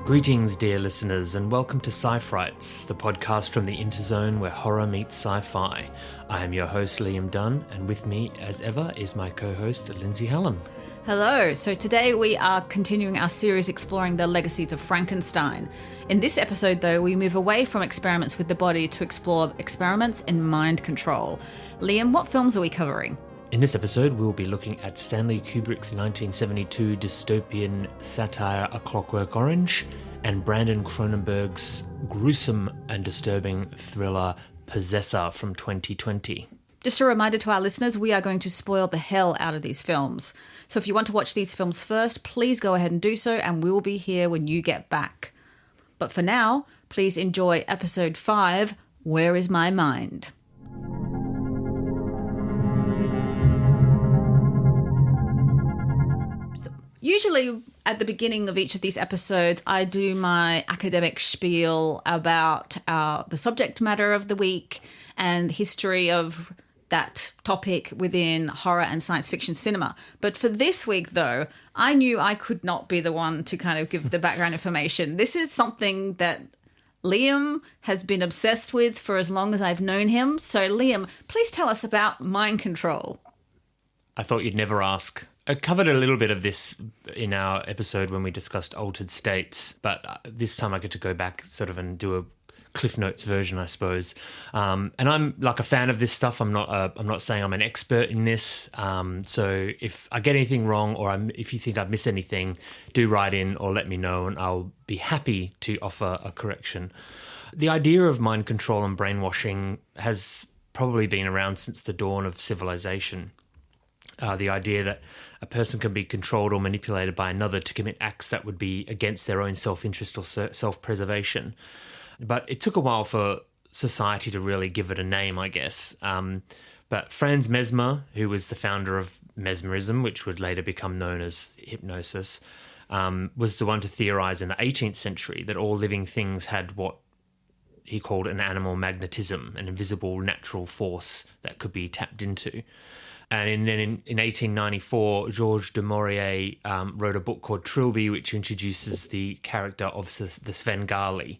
Greetings, dear listeners, and welcome to Sci-Frights, the podcast from the Interzone where horror meets sci-fi. I am your host, Liam Dunn, and with me, as ever, is my co-host, Lindsay Hallam. Hello, so today we are continuing our series exploring the legacies of Frankenstein. In this episode, though, we move away from experiments with the body to explore experiments in mind control. Liam, what films are we covering? In this episode, we'll be looking at Stanley Kubrick's 1972 dystopian satire A Clockwork Orange and Brandon Cronenberg's gruesome and disturbing thriller Possessor from 2020. Just a reminder to our listeners, we are going to spoil the hell out of these films. So if you want to watch these films first, please go ahead and do so, and we'll be here when you get back. But for now, please enjoy episode 5, Where is My Mind? Usually at the beginning of each of these episodes, I do my academic spiel about the subject matter of the week and history of that topic within horror and science fiction cinema. But for this week, though, I knew I could not be the one to kind of give the background information. This is something that Liam has been obsessed with for as long as I've known him. So, Liam, please tell us about mind control. I thought you'd never ask. I covered a little bit of this in our episode when we discussed altered states, but this time I get to go back sort of and do a Cliff Notes version, I suppose. And I'm like a fan of this stuff. I'm not saying I'm an expert in this. So if I get anything wrong or if you think I've missed anything, do write in or let me know, and I'll be happy to offer a correction. The idea of mind control and brainwashing has probably been around since the dawn of civilization. The idea that a person can be controlled or manipulated by another to commit acts that would be against their own self-interest or self-preservation. But it took a while for society to really give it a name, I guess. But Franz Mesmer, who was the founder of mesmerism, which would later become known as hypnosis, was the one to theorize in the 18th century that all living things had what he called an animal magnetism, an invisible natural force that could be tapped into. And then in 1894, Georges du Maurier wrote a book called Trilby, which introduces the character of the Svengali,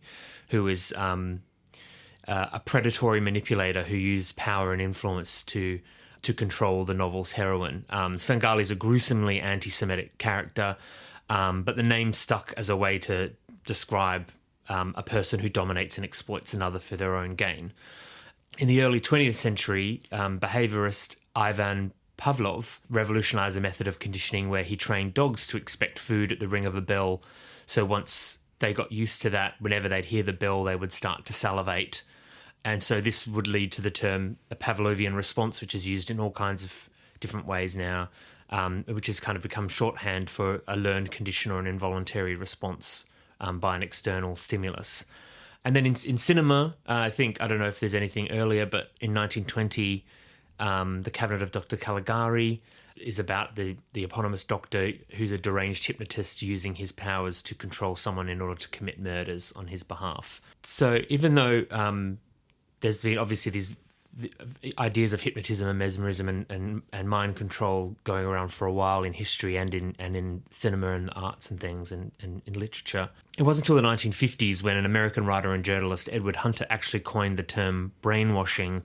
who is a predatory manipulator who used power and influence to control the novel's heroine. Svengali is a gruesomely anti-Semitic character, but the name stuck as a way to describe a person who dominates and exploits another for their own gain. In the early 20th century, behaviorist Ivan Pavlov revolutionized a method of conditioning where he trained dogs to expect food at the ring of a bell. So once they got used to that, whenever they'd hear the bell, they would start to salivate. And so this would lead to the term a Pavlovian response, which is used in all kinds of different ways now, which has kind of become shorthand for a learned condition or an involuntary response by an external stimulus. And then in cinema, I don't know if there's anything earlier, but in 1920, The Cabinet of Dr. Caligari is about the eponymous doctor who's a deranged hypnotist using his powers to control someone in order to commit murders on his behalf. So even though there's been obviously these ideas of hypnotism and mesmerism and mind control going around for a while in history and in cinema and arts and things and in literature, it wasn't until the 1950s when an American writer and journalist, Edward Hunter, actually coined the term brainwashing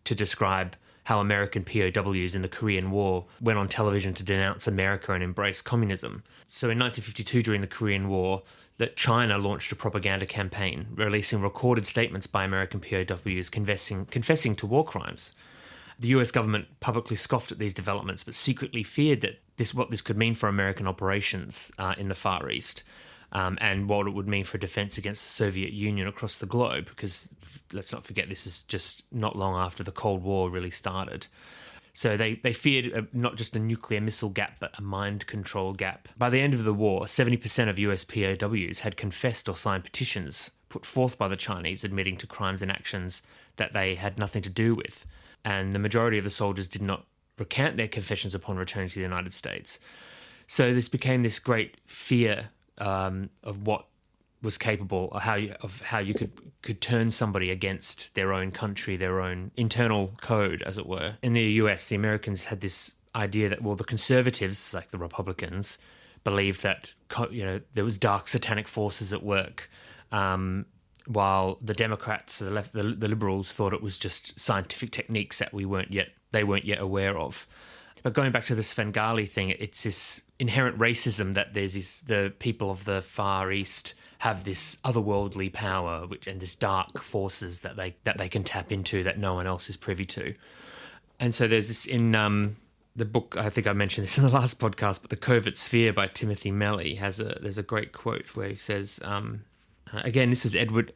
to describe how American POWs in the Korean War went on television to denounce America and embrace communism. So in 1952, during the Korean War, that China launched a propaganda campaign, releasing recorded statements by American POWs confessing to war crimes. The US government publicly scoffed at these developments, but secretly feared that what this could mean for American operations in the Far East, and what it would mean for defense against the Soviet Union across the globe, because let's not forget this is just not long after the Cold War really started. So they feared not just a nuclear missile gap, but a mind control gap. By the end of the war, 70% of US POWs had confessed or signed petitions put forth by the Chinese admitting to crimes and actions that they had nothing to do with. And the majority of the soldiers did not recant their confessions upon returning to the United States. So this became this great fear of what was capable, of how you could turn somebody against their own country, their own internal code, as it were. In the US, the Americans had this idea that, well, the conservatives, like the Republicans, believed that there was dark satanic forces at work, while the Democrats, the liberals, thought it was just scientific techniques that they weren't yet aware of. But going back to the Svengali thing, it's this inherent racism that the people of the Far East have this otherworldly power, and this dark forces that they can tap into that no one else is privy to. And so there's this in the book. I think I mentioned this in the last podcast, but The Covert Sphere by Timothy Millie there's a great quote where he says, again, this is Edward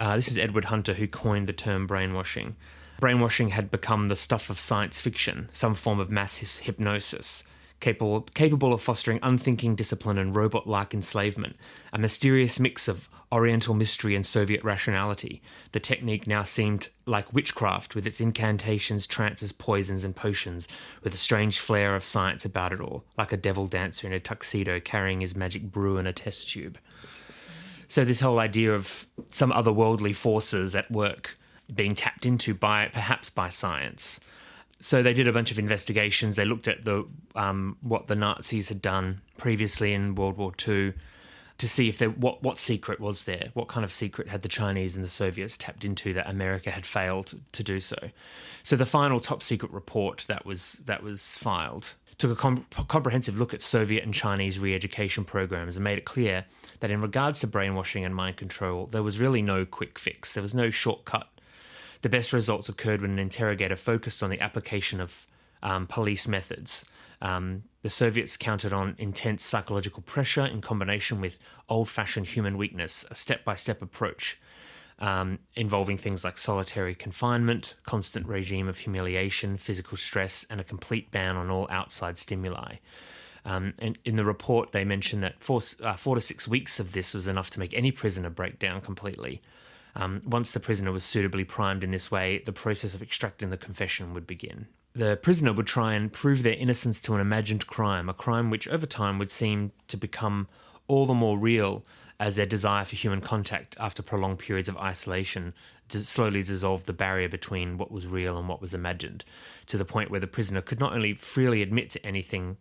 Hunter who coined the term brainwashing. Brainwashing had become the stuff of science fiction, some form of mass hypnosis, capable of fostering unthinking discipline and robot-like enslavement, a mysterious mix of Oriental mystery and Soviet rationality. The technique now seemed like witchcraft, with its incantations, trances, poisons, and potions, with a strange flair of science about it all, like a devil dancer in a tuxedo carrying his magic brew in a test tube. So this whole idea of some otherworldly forces at work being tapped into perhaps by science. So they did a bunch of investigations. They looked at what the Nazis had done previously in World War II to see if what secret was there, what kind of secret had the Chinese and the Soviets tapped into that America had failed to do so. So the final top secret report that was filed took a comprehensive look at Soviet and Chinese re-education programs and made it clear that in regards to brainwashing and mind control, there was really no quick fix. There was no shortcut. The best results occurred when an interrogator focused on the application of police methods. The Soviets counted on intense psychological pressure in combination with old-fashioned human weakness, a step-by-step approach involving things like solitary confinement, constant regime of humiliation, physical stress, and a complete ban on all outside stimuli. And in the report, they mentioned that 4 to 6 weeks of this was enough to make any prisoner break down completely. Once the prisoner was suitably primed in this way, the process of extracting the confession would begin. The prisoner would try and prove their innocence to an imagined crime, a crime which over time would seem to become all the more real as their desire for human contact after prolonged periods of isolation slowly dissolved the barrier between what was real and what was imagined, to the point where the prisoner would not only freely admit to anything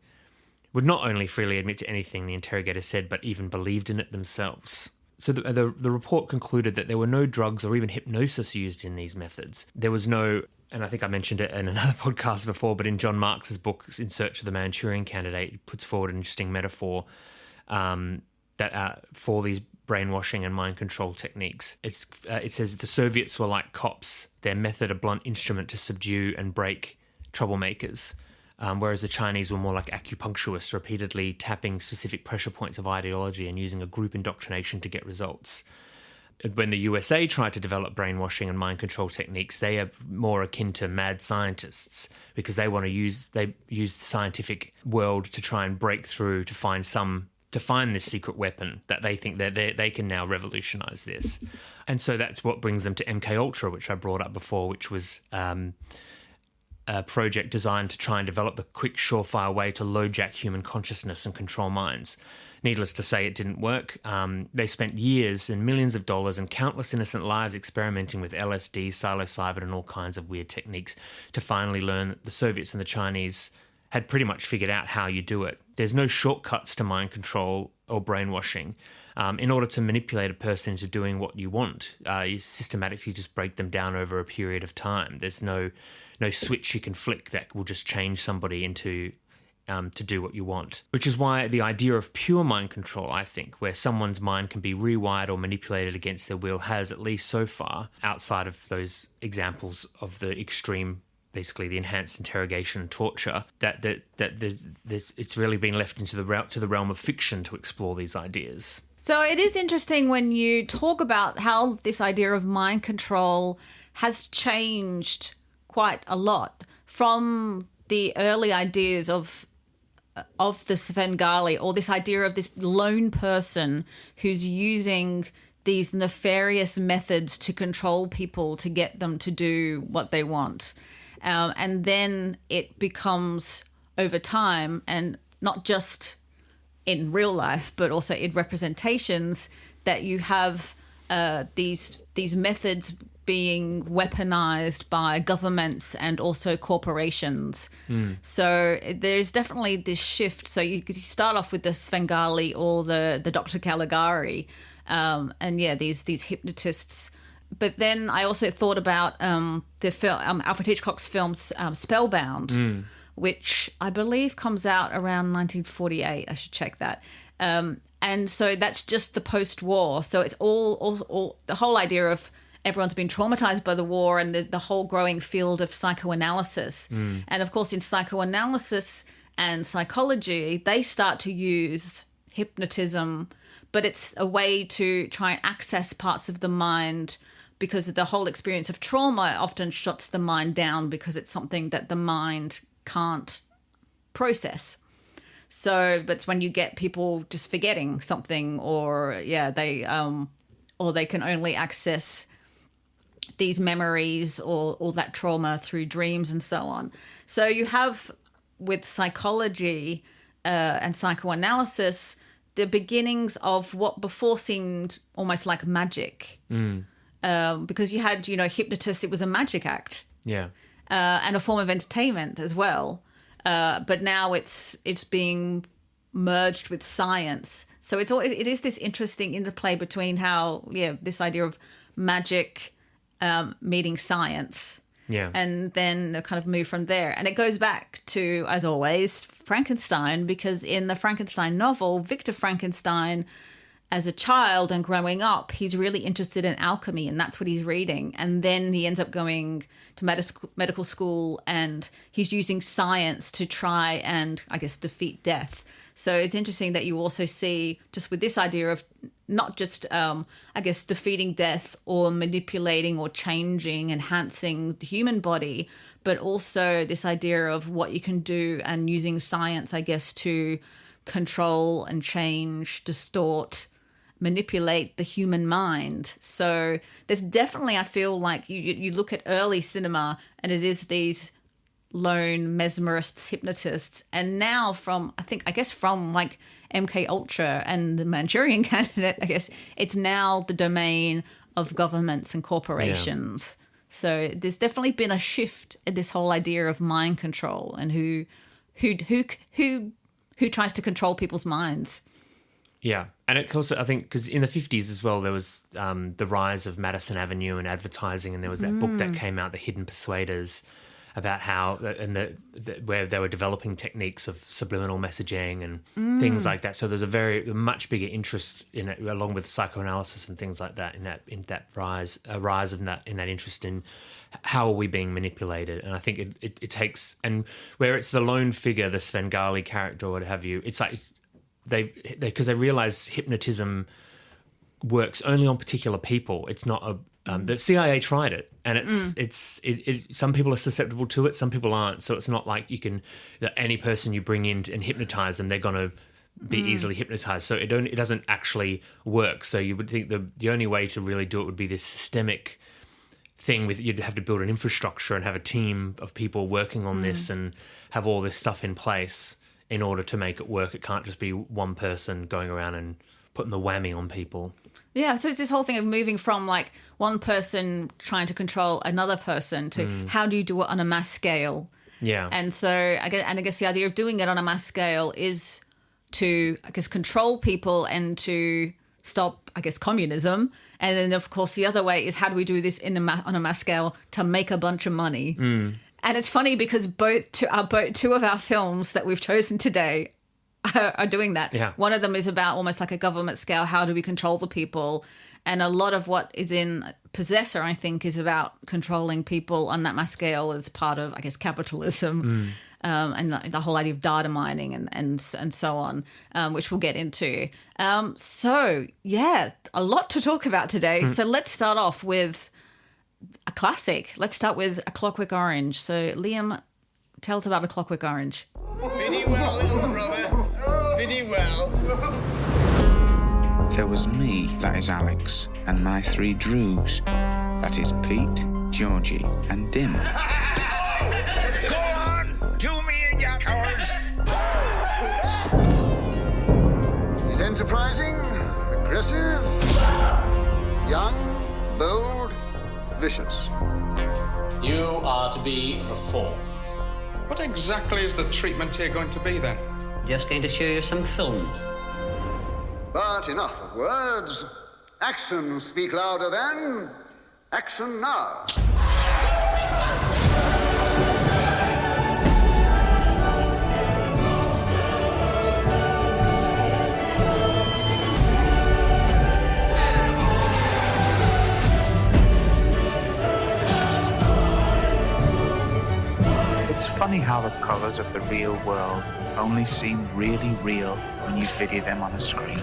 the interrogator said, but even believed in it themselves. So the report concluded that there were no drugs or even hypnosis used in these methods. There was no, and I think I mentioned it in another podcast before, but in John Marks's book, In Search of the Manchurian Candidate, he puts forward an interesting metaphor that for these brainwashing and mind control techniques. It says that the Soviets were like cops, their method a blunt instrument to subdue and break troublemakers. Whereas the Chinese were more like acupuncturists, repeatedly tapping specific pressure points of ideology and using a group indoctrination to get results. When the USA tried to develop brainwashing and mind control techniques, they are more akin to mad scientists because they use the scientific world to try and break through to find this secret weapon that they think that they can now revolutionize this. And so that's what brings them to MKUltra, which I brought up before, which was a project designed to try and develop the quick, surefire way to low-jack human consciousness and control minds. Needless to say, it didn't work. They spent years and millions of dollars and countless innocent lives experimenting with LSD, psilocybin, and all kinds of weird techniques to finally learn that the Soviets and the Chinese had pretty much figured out how you do it. There's no shortcuts to mind control or brainwashing. In order to manipulate a person into doing what you want, you systematically just break them down over a period of time. There's no switch you can flick that will just change somebody into to do what you want. Which is why the idea of pure mind control, I think, where someone's mind can be rewired or manipulated against their will, has, at least so far, outside of those examples of the extreme, basically the enhanced interrogation and torture, that it's really been left into the realm of fiction to explore these ideas. So it is interesting when you talk about how this idea of mind control has changed quite a lot from the early ideas of the Svengali, or this idea of this lone person who's using these nefarious methods to control people to get them to do what they want. And then it becomes, over time, and not just in real life, but also in representations, that you have these methods being weaponized by governments and also corporations. So there's definitely this shift. So you start off with the Svengali or the Dr. Caligari, and these hypnotists. But then I also thought about the film, Alfred Hitchcock's film Spellbound, which I believe comes out around 1948. I should check that. And so that's just the post-war. So it's all the whole idea of everyone's been traumatized by the war and the whole growing field of psychoanalysis. And of course, in psychoanalysis and psychology, they start to use hypnotism, but it's a way to try and access parts of the mind, because the whole experience of trauma often shuts the mind down because it's something that the mind can't process. So, but it's when you get people just forgetting something, or they can only access these memories or that trauma through dreams and so on. So you have with psychology and psychoanalysis the beginnings of what before seemed almost like magic, because you had hypnotists. It was a magic act, and a form of entertainment as well. But now it's being merged with science. So it is this interesting interplay between how this idea of magic meeting science, and then the kind of move from there. And it goes back to, as always, Frankenstein, because in the Frankenstein novel, Victor Frankenstein, as a child and growing up, he's really interested in alchemy, and that's what he's reading. And then he ends up going to medical school, and he's using science to try and, I guess, defeat death. So it's interesting that you also see, just with this idea of not just, defeating death or manipulating or changing, enhancing the human body, but also this idea of what you can do and using science, I guess, to control and change, distort, manipulate the human mind. So there's definitely, I feel like you look at early cinema and it is these lone mesmerists, hypnotists, and now from like MK Ultra and the Manchurian Candidate, I guess it's now the domain of governments and corporations. So there's definitely been a shift in this whole idea of mind control and who tries to control people's minds. Yeah, and it also, I think, because in the 50s as well, there was the rise of Madison Avenue and advertising, and there was that book that came out, The Hidden Persuaders, about how, where they were developing techniques of subliminal messaging and things like that. So there's a much bigger interest in it, along with psychoanalysis and things like that, in that rise of that interest in how are we being manipulated. And I think it takes, and where it's the lone figure, the Svengali character or what have you, it's like because they realize hypnotism works only on particular people. It's not the CIA tried it, and it's some people are susceptible to it, some people aren't. So it's not like that any person you bring in and hypnotize them, they're going to be easily hypnotized. So it doesn't actually work. So you would think the only way to really do it would be this systemic thing you'd have to build an infrastructure and have a team of people working on this and have all this stuff in place in order to make it work. It can't just be one person going around and putting the whammy on people. Yeah, so it's this whole thing of moving from like one person trying to control another person to how do you do it on a mass scale? Yeah. And so I guess the idea of doing it on a mass scale is to, I guess, control people and to stop, I guess, communism. And then, of course, the other way is how do we do this on a mass scale to make a bunch of money? And it's funny because two of our films that we've chosen today are doing that. Yeah. One of them is about almost like a government scale. How do we control the people? And a lot of what is in Possessor, I think, is about controlling people on that mass scale as part of, I guess, capitalism. And the whole idea of data mining and so on, which we'll get into. So, yeah, a lot to talk about today. So let's start off with a classic. Let's start with A Clockwork Orange. So, Liam, tell us about A Clockwork Orange. Pretty well, little brother. Pretty well. There was me, that is Alex, and my three droogs. That is Pete, Georgie, and Dim. Go on! Do me in your course! He's enterprising, aggressive, young, bold, vicious. You are to be reformed. What exactly is the treatment here going to be then? Just going to show you some films. But enough of words. Actions speak louder than action now. It's funny how the colours of the real world only seem really real when you video them on a screen.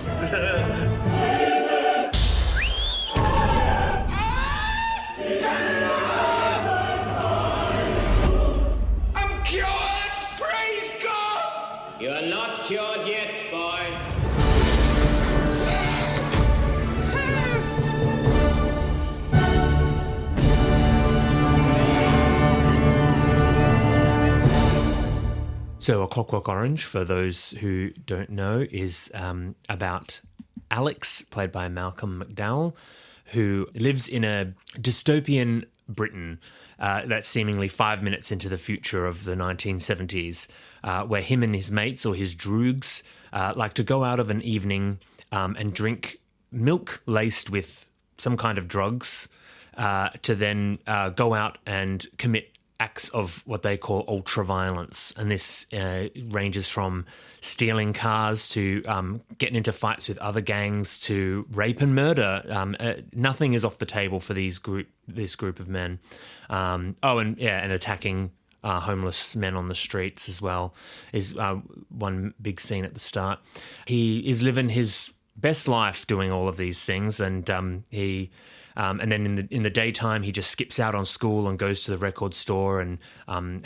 I'm cured! Praise God! You are not cured yet, boy. So A Clockwork Orange, for those who don't know, is about Alex, played by Malcolm McDowell, who lives in a dystopian Britain that's seemingly 5 minutes into the future of the 1970s, where him and his mates, or his droogs, like to go out of an evening and drink milk laced with some kind of drugs to then go out and commit acts of what they call ultra-violence. And this ranges from stealing cars to getting into fights with other gangs to rape and murder. Nothing is off the table for this group of men. And attacking homeless men on the streets as well is one big scene at the start. He is living his best life doing all of these things, and and then in the daytime, he just skips out on school and goes to the record store and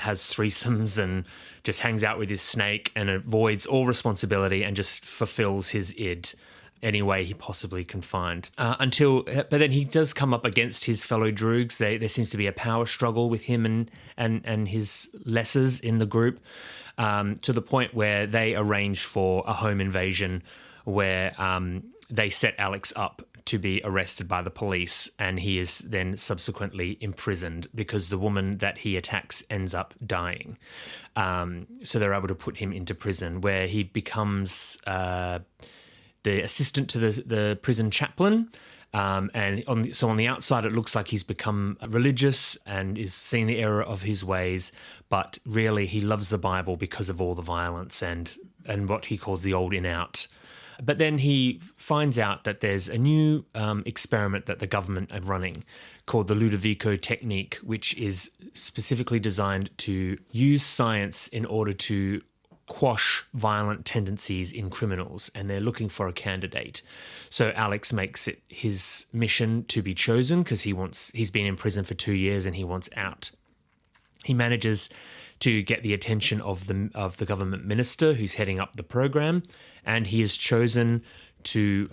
has threesomes and just hangs out with his snake and avoids all responsibility and just fulfills his id any way he possibly can find. But then he does come up against his fellow droogs. There seems to be a power struggle with him and his lessers in the group, to the point where they arrange for a home invasion where they set Alex up to be arrested by the police, and he is then subsequently imprisoned because the woman that he attacks ends up dying. So they're able to put him into prison, where he becomes the assistant to the prison chaplain. And on the outside, it looks like he's become religious and is seeing the error of his ways, but really he loves the Bible because of all the violence and what he calls the old in-out. But then he finds out that there's a new experiment that the government are running called the Ludovico technique, which is specifically designed to use science in order to quash violent tendencies in criminals, and they're looking for a candidate. So Alex makes it his mission to be chosen because he's been in prison for 2 years and he wants out. He manages to get the attention of the government minister who's heading up the program, and he is chosen to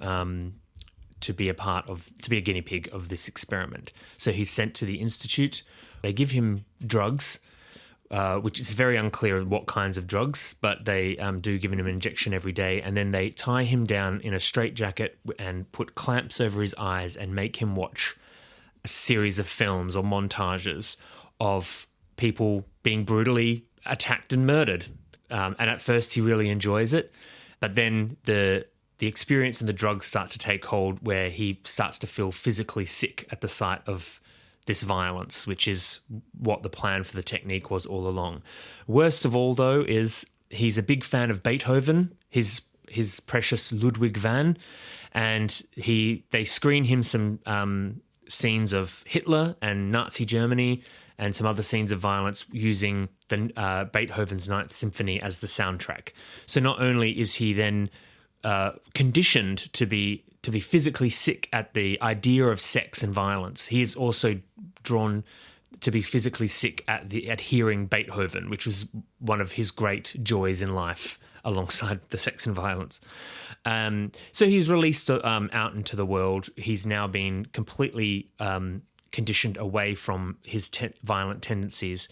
be a guinea pig of this experiment. So he's sent to the institute. They give him drugs, which is very unclear what kinds of drugs, but they do give him an injection every day, and then they tie him down in a straitjacket and put clamps over his eyes and make him watch a series of films or montages of people being brutally attacked and murdered. And at first he really enjoys it, but then the experience and the drugs start to take hold, where he starts to feel physically sick at the sight of this violence, which is what the plan for the technique was all along. Worst of all, though, is he's a big fan of Beethoven, his precious Ludwig van, and they screen him some scenes of Hitler and Nazi Germany and some other scenes of violence using Beethoven's Ninth Symphony as the soundtrack. So not only is he then conditioned to be physically sick at the idea of sex and violence, he is also drawn to be physically sick at hearing Beethoven, which was one of his great joys in life, alongside the sex and violence. So he's released out into the world. He's now been completely conditioned away from his violent tendencies.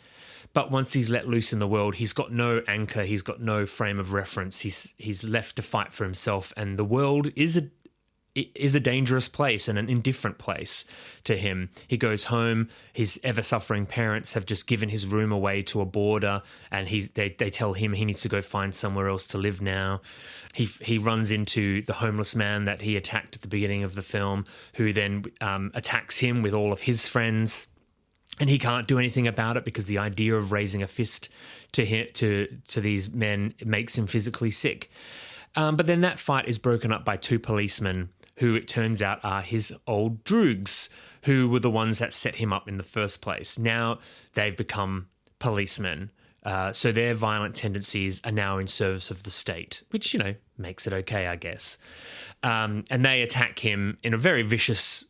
But once he's let loose in the world, he's got no anchor, he's got no frame of reference. He's left to fight for himself, and the world is is a dangerous place and an indifferent place to him. He goes home. His ever-suffering parents have just given his room away to a boarder, and they tell him he needs to go find somewhere else to live now. He runs into the homeless man that he attacked at the beginning of the film, who then attacks him with all of his friends. And he can't do anything about it because the idea of raising a fist to these men makes him physically sick. But then that fight is broken up by two policemen who it turns out are his old droogs, who were the ones that set him up in the first place. Now they've become policemen. So their violent tendencies are now in service of the state, which, makes it okay, I guess. And they attack him in a very vicious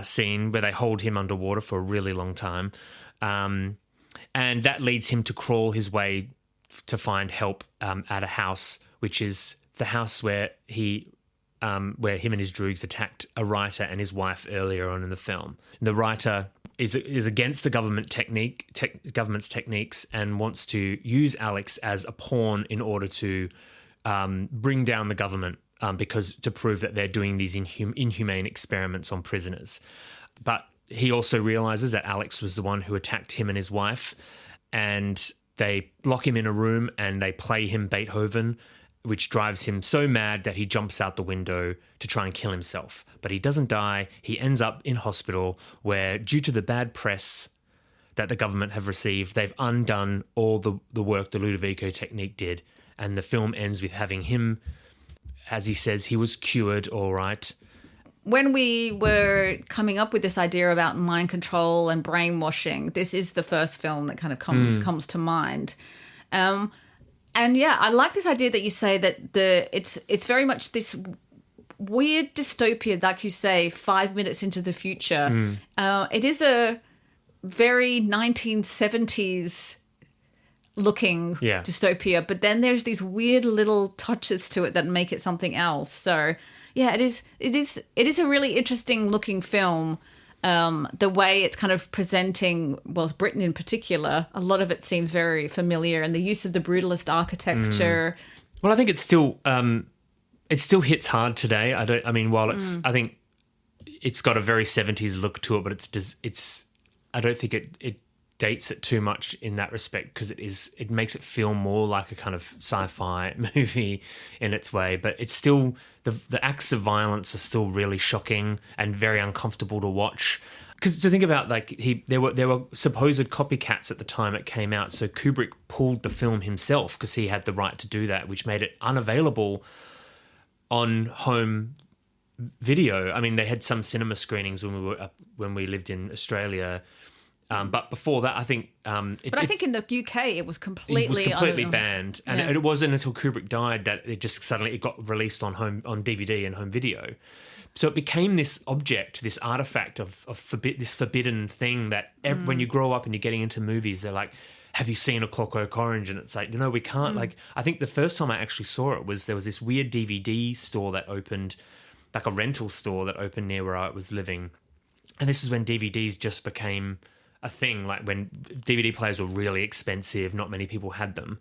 scene where they hold him underwater for a really long time. And that leads him to crawl his way to find help at a house, which is the house where him and his droogs attacked a writer and his wife earlier on in the film. The writer is against the government's techniques and wants to use Alex as a pawn in order to bring down the government because to prove that they're doing these inhumane experiments on prisoners. But he also realizes that Alex was the one who attacked him and his wife, and they lock him in a room and they play him Beethoven, which drives him so mad that he jumps out the window to try and kill himself. But he doesn't die. He ends up in hospital where, due to the bad press that the government have received, they've undone all the work the Ludovico technique did. And the film ends with having him, as he says, he was cured, all right. When we were coming up with this idea about mind control and brainwashing, this is the first film that kind of comes to mind. And yeah, I like this idea that you say that it's very much this weird dystopia, like you say, 5 minutes into the future. It is a very 1970s looking dystopia, but then there's these weird little touches to it that make it something else. So yeah, it is a really interesting looking film. The way it's kind of presenting, well, Britain in particular, a lot of it seems very familiar, and the use of the brutalist architecture. Well, I think it still hits hard today. I think it's got a very 70s look to it, but I don't think it dates it too much in that respect, because it makes it feel more like a kind of sci-fi movie in its way, but it's still the acts of violence are still really shocking and very uncomfortable to watch. Because to think about, like, there were supposed copycats at the time it came out, so Kubrick pulled the film himself because he had the right to do that, which made it unavailable on home video. I mean, they had some cinema screenings when we lived in Australia. But before that, I think... I think in the UK it was completely banned. And it wasn't until Kubrick died that it just suddenly got released on DVD and home video. So it became this object, this artifact of this forbidden thing that when you grow up and you're getting into movies, they're like, have you seen A Clockwork Orange? And it's like, we can't. Like, I think the first time I actually saw it was there was this weird DVD store that opened, like a rental store that opened near where I was living. And this is when DVDs just became a thing, like when DVD players were really expensive, not many people had them.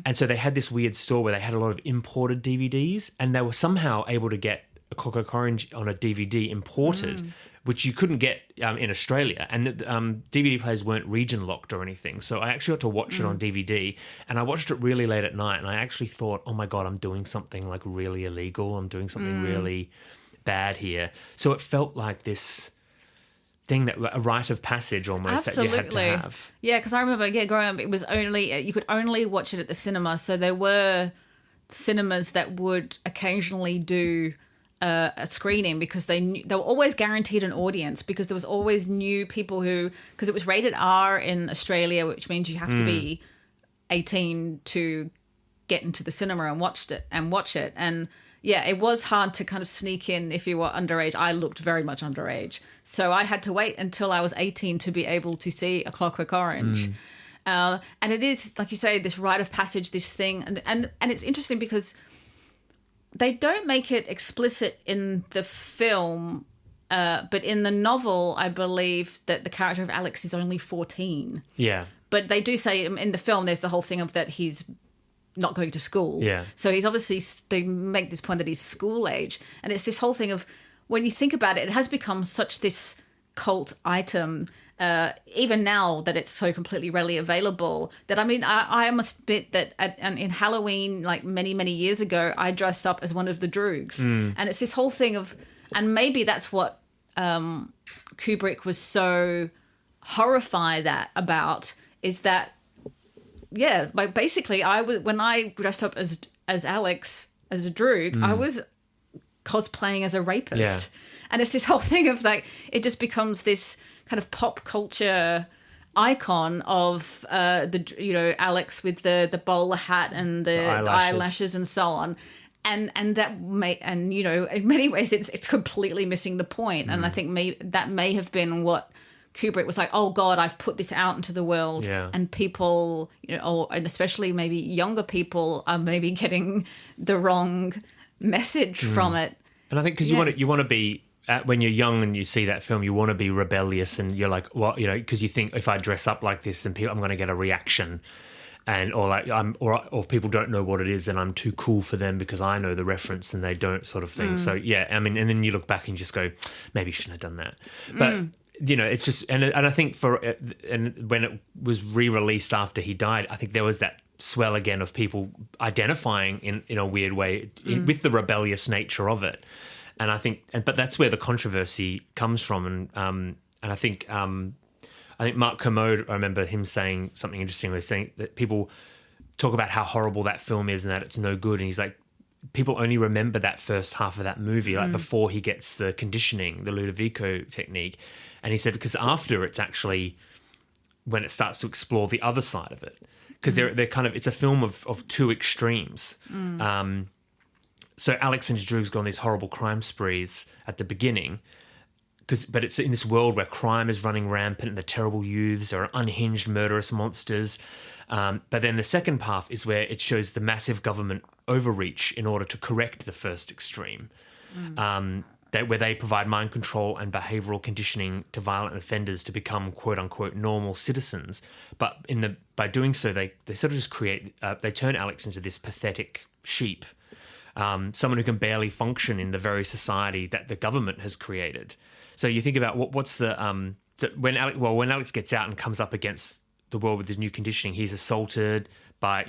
And so they had this weird store where they had a lot of imported DVDs, and they were somehow able to get A Clockwork Orange on a DVD imported, which you couldn't get in Australia. And DVD players weren't region locked or anything. So I actually got to watch it on DVD, and I watched it really late at night, and I actually thought, oh my God, I'm doing something like really illegal. I'm doing something really bad here. So it felt like this thing, that a rite of passage almost. Absolutely. That you had to have. Yeah, because I remember, growing up, it was you could only watch it at the cinema. So there were cinemas that would occasionally do a screening because they were always guaranteed an audience, because there was always new people because it was rated R in Australia, which means you have to be 18 to get into the cinema and watch it. And yeah, it was hard to kind of sneak in if you were underage. I looked very much underage. So I had to wait until I was 18 to be able to see A Clockwork Orange. And it is, like you say, this rite of passage, this thing. And it's interesting because they don't make it explicit in the film, but in the novel, I believe that the character of Alex is only 14. Yeah. But they do say in the film, there's the whole thing of that he's not going to school. Yeah. So he's obviously, they make this point that he's school age. And it's this whole thing of, when you think about it, it has become such this cult item, even now that it's so completely readily available, that I must admit that in Halloween, like many years ago, I dressed up as one of the Droogs. And it's this whole thing of, and maybe that's what Kubrick was so horrified about, is that, yeah, like basically when I dressed up as Alex, as a Droog, I was cosplaying as a rapist. Yeah. And it's this whole thing of like, it just becomes this kind of pop culture icon of Alex with the bowler hat and the eyelashes and so on. And in many ways it's completely missing the point. And I think that may have been what Kubrick was like, oh God, I've put this out into the world, and people, and especially maybe younger people are maybe getting the wrong message from it. And I think because you want to be, when you're young and you see that film, you want to be rebellious, and you're like, well, because you think, if I dress up like this, then I'm going to get a reaction, or if people don't know what it is, then I'm too cool for them because I know the reference and they don't, sort of thing. So yeah, I mean, and then you look back and you just go, maybe you shouldn't have done that, but. It's just, and I think and when it was re-released after he died, I think there was that swell again of people identifying in a weird way with the rebellious nature of it, and I think, but that's where the controversy comes from, and I think Mark Kermode, I remember him saying something interesting. He was saying that people talk about how horrible that film is and that it's no good, and he's like, people only remember that first half of that movie, like before he gets the conditioning, the Ludovico technique. And he said, because after, it's actually when it starts to explore the other side of it. Because they're kind of, it's a film of two extremes. So Alex and his Droogs go on these horrible crime sprees at the beginning, but it's in this world where crime is running rampant and the terrible youths are unhinged, murderous monsters. But then the second half is where it shows the massive government overreach in order to correct the first extreme, where they provide mind control and behavioural conditioning to violent offenders to become quote unquote normal citizens. But by doing so, they sort of just they turn Alex into this pathetic sheep, someone who can barely function in the very society that the government has created. So you think about what's when Alex gets out and comes up against the world with his new conditioning, he's assaulted by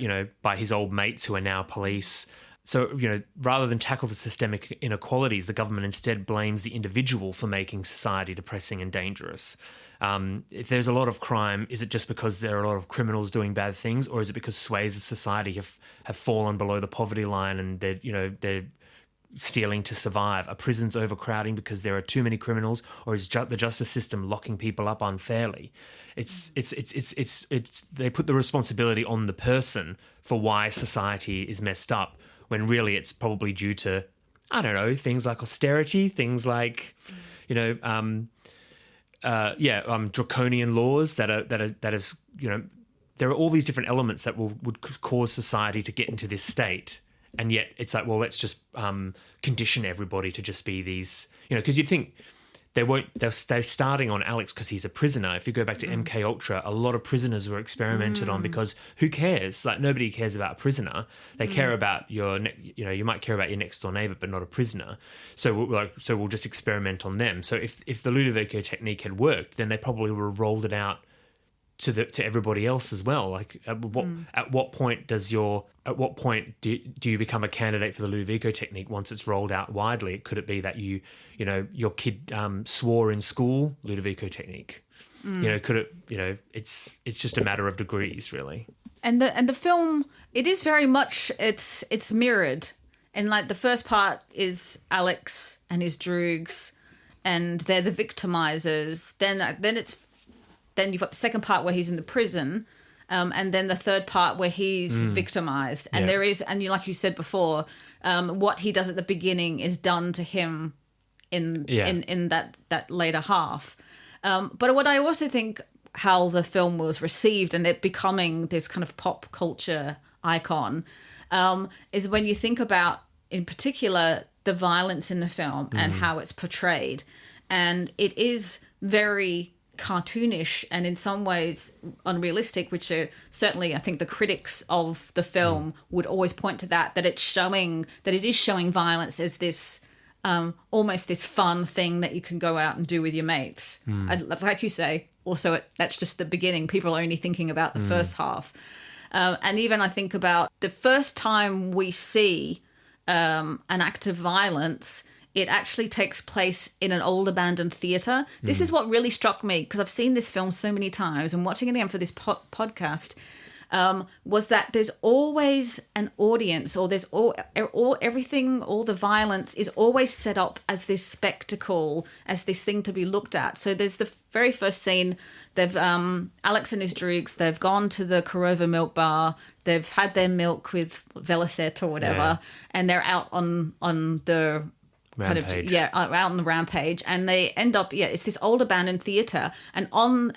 his old mates who are now police. So, rather than tackle the systemic inequalities, the government instead blames the individual for making society depressing and dangerous. If there's a lot of crime, is it just because there are a lot of criminals doing bad things, or is it because swathes of society have fallen below the poverty line and they're stealing to survive? Are prisons overcrowding because there are too many criminals, or is the justice system locking people up unfairly? It's they put the responsibility on the person for why society is messed up, when really it's probably due to, I don't know, things like austerity, things like, draconian laws that is, there are all these different elements that would cause society to get into this state. And yet it's like, well, let's just condition everybody to just be these, because you'd think they're starting on Alex because he's a prisoner. If you go back to MK Ultra, a lot of prisoners were experimented on because who cares? Like, nobody cares about a prisoner. They care about you might care about your next door neighbor, but not a prisoner. So we'll just experiment on them. So if the Ludovico technique had worked, then they probably would have rolled it out to everybody else as well. Like, at what point do you become a candidate for the Ludovico technique once it's rolled out widely? Could it be that your kid swore in school? Ludovico technique. Could it? It's just a matter of degrees, really. And the film, it is very much it's mirrored. And like the first part is Alex and his Droogs, and they're the victimizers. Then you've got the second part where he's in the prison, and then the third part where he's victimized. And there is, and like you said before, what he does at the beginning is done to him in that later half. But what I also think how the film was received and it becoming this kind of pop culture icon is when you think about, in particular, the violence in the film and how it's portrayed. And it is very cartoonish and in some ways unrealistic, which are certainly, I think, the critics of the film would always point to that it is showing violence as this almost this fun thing that you can go out and do with your mates. Like you say, also that's just the beginning. People are only thinking about the first half. And even I think about the first time we see an act of violence, it actually takes place in an old abandoned theatre. This is what really struck me, because I've seen this film so many times and watching it again for this podcast, was that there's always an audience, or there's everything, all the violence is always set up as this spectacle, as this thing to be looked at. So there's the very first scene. They've Alex and his droogs, they've gone to the Korova milk bar, they've had their milk with Velocet or whatever, and they're out on the rampage. Out on the rampage, and they end up it's this old abandoned theatre, and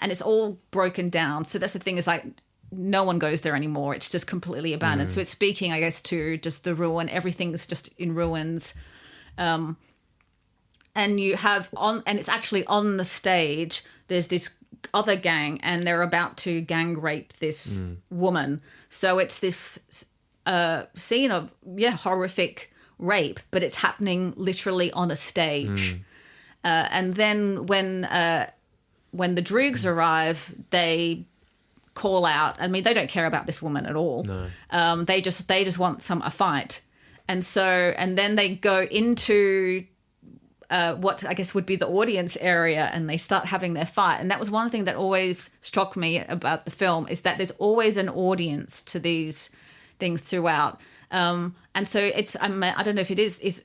it's all broken down. So that's the thing, is like no one goes there anymore. It's just completely abandoned. So it's speaking, I guess, to just the ruin. Everything's just in ruins. And you have and it's actually on the stage, there's this other gang, and they're about to gang rape this woman. So it's this scene of horrific rape, but it's happening literally on a stage. And then when the droogs arrive, they call out. I mean, they don't care about this woman at all. No. They just want a fight. And then they go into what I guess would be the audience area, and they start having their fight. And that was one thing that always struck me about the film, is that there's always an audience to these things throughout. And so it's, I don't know if it is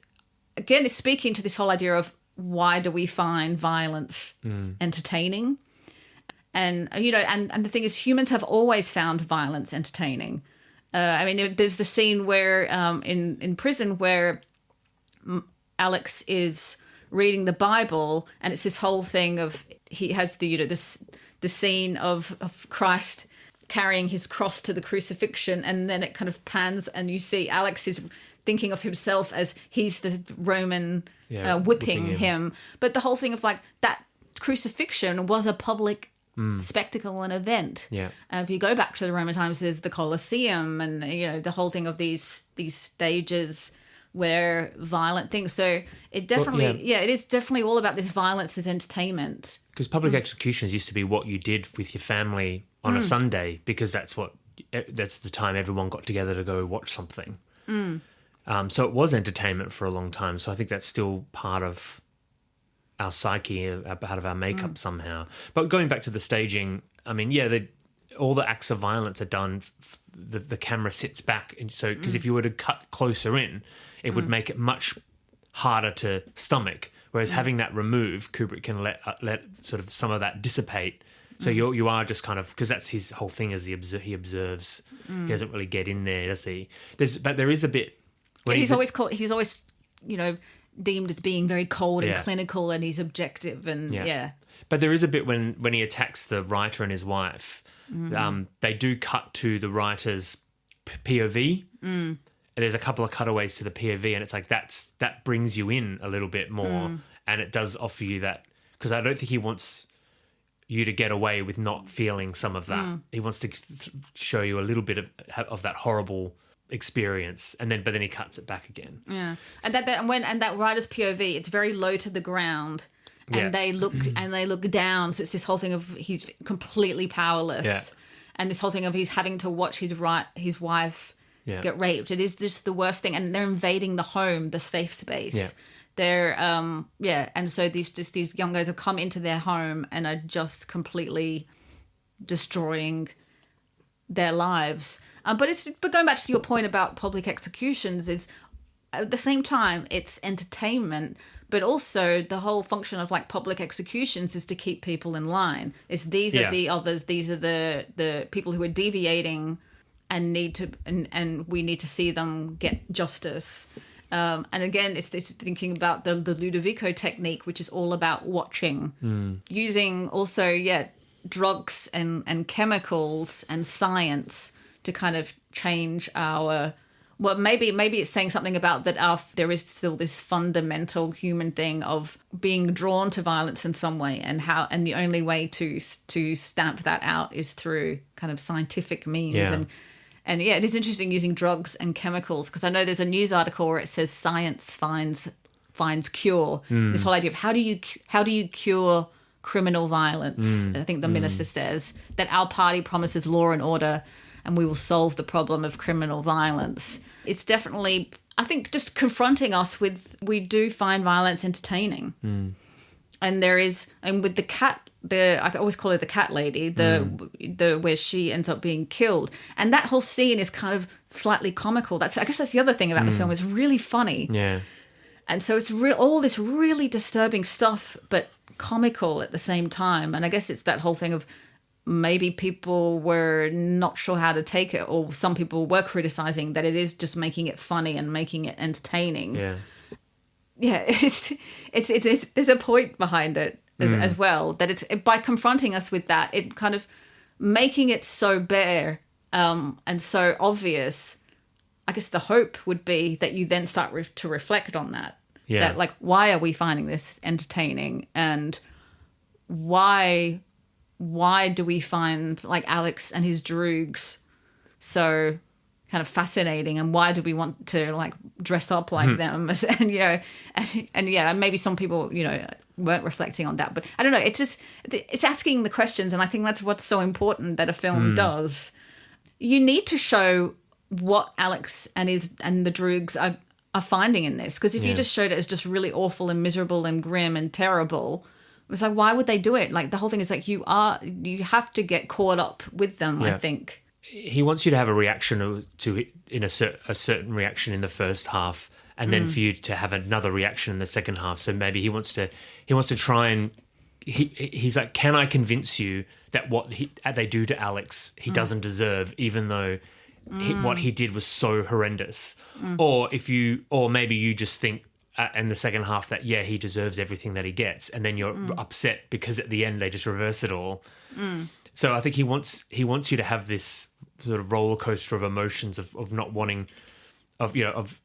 again, it's speaking to this whole idea of why do we find violence entertaining? And, and the thing is, humans have always found violence entertaining. I mean, there's the scene where in prison where Alex is reading the Bible, and it's this whole thing of, he has the scene of Christ carrying his cross to the crucifixion, and then it kind of pans and you see Alex is thinking of himself as he's the Roman whipping him. But the whole thing of like that crucifixion was a public spectacle and event. If you go back to the Roman times, there's the Colosseum, and the whole thing of these stages where violent things. So it definitely, it is definitely all about this violence as entertainment. Because public executions used to be what you did with your family on a Sunday, because that's the time everyone got together to go watch something. So it was entertainment for a long time. So I think that's still part of our psyche, part of our makeup somehow. But going back to the staging, I mean, all the acts of violence are done. The camera sits back, and so because if you were to cut closer in, it would make it much harder to stomach. Whereas having that removed, Kubrick can let sort of some of that dissipate. So you are just kind of, because that's his whole thing, as he observes. He doesn't really get in there, does he? But there is a bit. He's always deemed as being very cold and clinical, and he's objective, and But there is a bit when he attacks the writer and his wife. They do cut to the writer's POV. And there's a couple of cutaways to the POV, and it's like that brings you in a little bit more, and it does offer you that, because I don't think he wants you to get away with not feeling some of that. He wants to show you a little bit of that horrible experience, but then he cuts it back again. And that writer's POV, it's very low to the ground, and they look down. So it's this whole thing of he's completely powerless, and this whole thing of he's having to watch his wife get raped. It is just the worst thing, and they're invading the home, the safe space. They're and so these young guys have come into their home and are just completely destroying their lives. But going back to your point about public executions, is at the same time it's entertainment, but also the whole function of like public executions is to keep people in line. These are the others, these are the people who are deviating and we need to see them get justice. And again, it's this thinking about the Ludovico technique, which is all about watching, using also drugs and chemicals and science to kind of change maybe it's saying something about that there is still this fundamental human thing of being drawn to violence in some way, and the only way to stamp that out is through kind of scientific means. And it is interesting using drugs and chemicals, because I know there's a news article where it says science finds finds cure. This whole idea of how do you cure criminal violence? I think the minister says that our party promises law and order, and we will solve the problem of criminal violence. It's definitely, I think, just confronting us with, we do find violence entertaining. And there is, and with the cat, I always call her the cat lady, the where she ends up being killed, and that whole scene is kind of slightly comical. I guess that's the other thing about the film, is really funny. Yeah. And so it's all this really disturbing stuff, but comical at the same time. And I guess it's that whole thing of maybe people were not sure how to take it, or some people were criticizing that it is just making it funny and making it entertaining. Yeah, there's a point behind it as well, that it's by confronting us with that, it kind of making it so bare and so obvious. I guess the hope would be that you then start to reflect on that. Yeah. That, like, why are we finding this entertaining, and why do we find, like, Alex and his droogs so kind of fascinating, and why do we want to, like, dress up like them? And you know, and yeah, maybe some people, you know, weren't reflecting on that, but I don't know. It's just, it's asking the questions, and I think that's what's so important that a film does. You need to show what Alex and the droogs are finding in this, because if you just showed it as just really awful and miserable and grim and terrible, it was like, why would they do it? Like, the whole thing is like, you have to get caught up with them. I think he wants you to have a reaction to a certain reaction in the first half, and then for you to have another reaction in the second half. So maybe he wants to try and he's like, can I convince you that what they do to Alex he doesn't deserve, even though what he did was so horrendous? Or maybe you just think in the second half that he deserves everything that he gets, and then you're upset because at the end they just reverse it all. So I think he wants you to have this sort of roller coaster of emotions of not wanting, of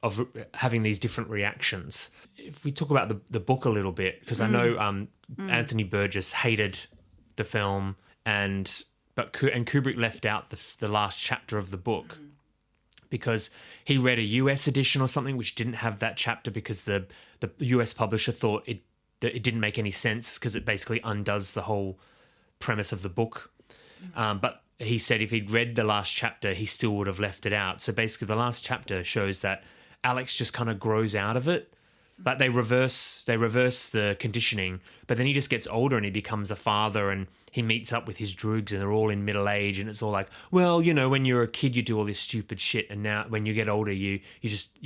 having these different reactions. If we talk about the book a little bit, because I know Anthony Burgess hated the film, and Kubrick left out the last chapter of the book because he read a US edition or something which didn't have that chapter, because the US publisher thought it didn't make any sense, because it basically undoes the whole premise of the book. But he said if he'd read the last chapter, he still would have left it out. So basically the last chapter shows that Alex just kind of grows out of it. But they reverse the conditioning, but then he just gets older and he becomes a father, and he meets up with his droogs, and they're all in middle age, and it's all like, well, you know, when you're a kid you do all this stupid shit, and now when you get older you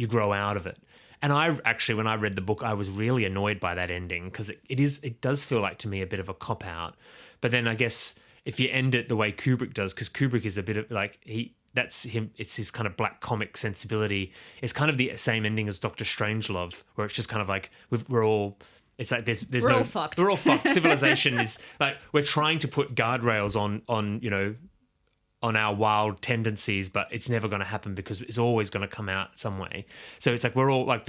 grow out of it. And I actually, when I read the book, I was really annoyed by that ending, because it does feel like to me a bit of a cop out. But then I guess if you end it the way Kubrick does, because Kubrick is a bit of like that's him. It's his kind of black comic sensibility. It's kind of the same ending as Dr. Strangelove, where it's just kind of like we're all. It's like there's we're no. All fucked. We're all fucked. Civilization is like, we're trying to put guardrails on you know, on our wild tendencies, but it's never going to happen because it's always going to come out some way. So it's like we're all like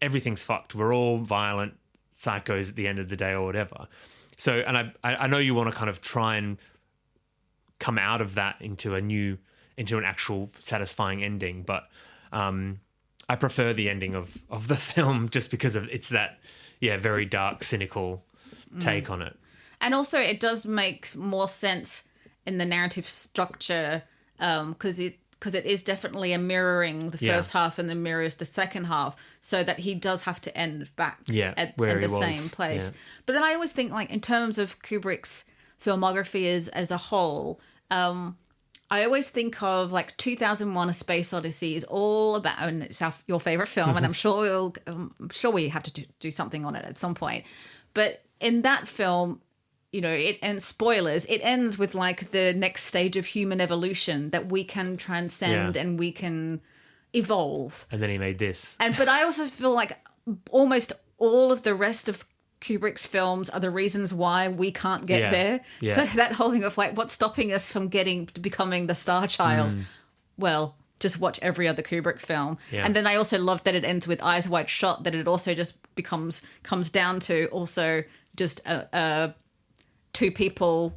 everything's fucked. We're all violent psychos at the end of the day or whatever. So, and I know you want to kind of try and come out of that into an actual satisfying ending, but I prefer the ending of the film just because of it's that very dark, cynical take on it. And also it does make more sense in the narrative structure because it is definitely a mirroring the first half and then mirrors the second half, so that he does have to end back at the same place. Yeah. But then I always think, like, in terms of Kubrick's filmography as a whole, I always think of like 2001: A Space Odyssey is all about, and it's your favorite film, and I'm sure we have to do something on it at some point. But in that film, you know, it ends with like the next stage of human evolution that we can transcend and we can evolve. And then he made this. But I also feel like almost all of the rest of Kubrick's films are the reasons why we can't get there. Yeah. So that whole thing of like, what's stopping us from becoming the star child? Well, just watch every other Kubrick film. Yeah. And then I also love that it ends with Eyes Wide Shut, that it also just comes down to also just two people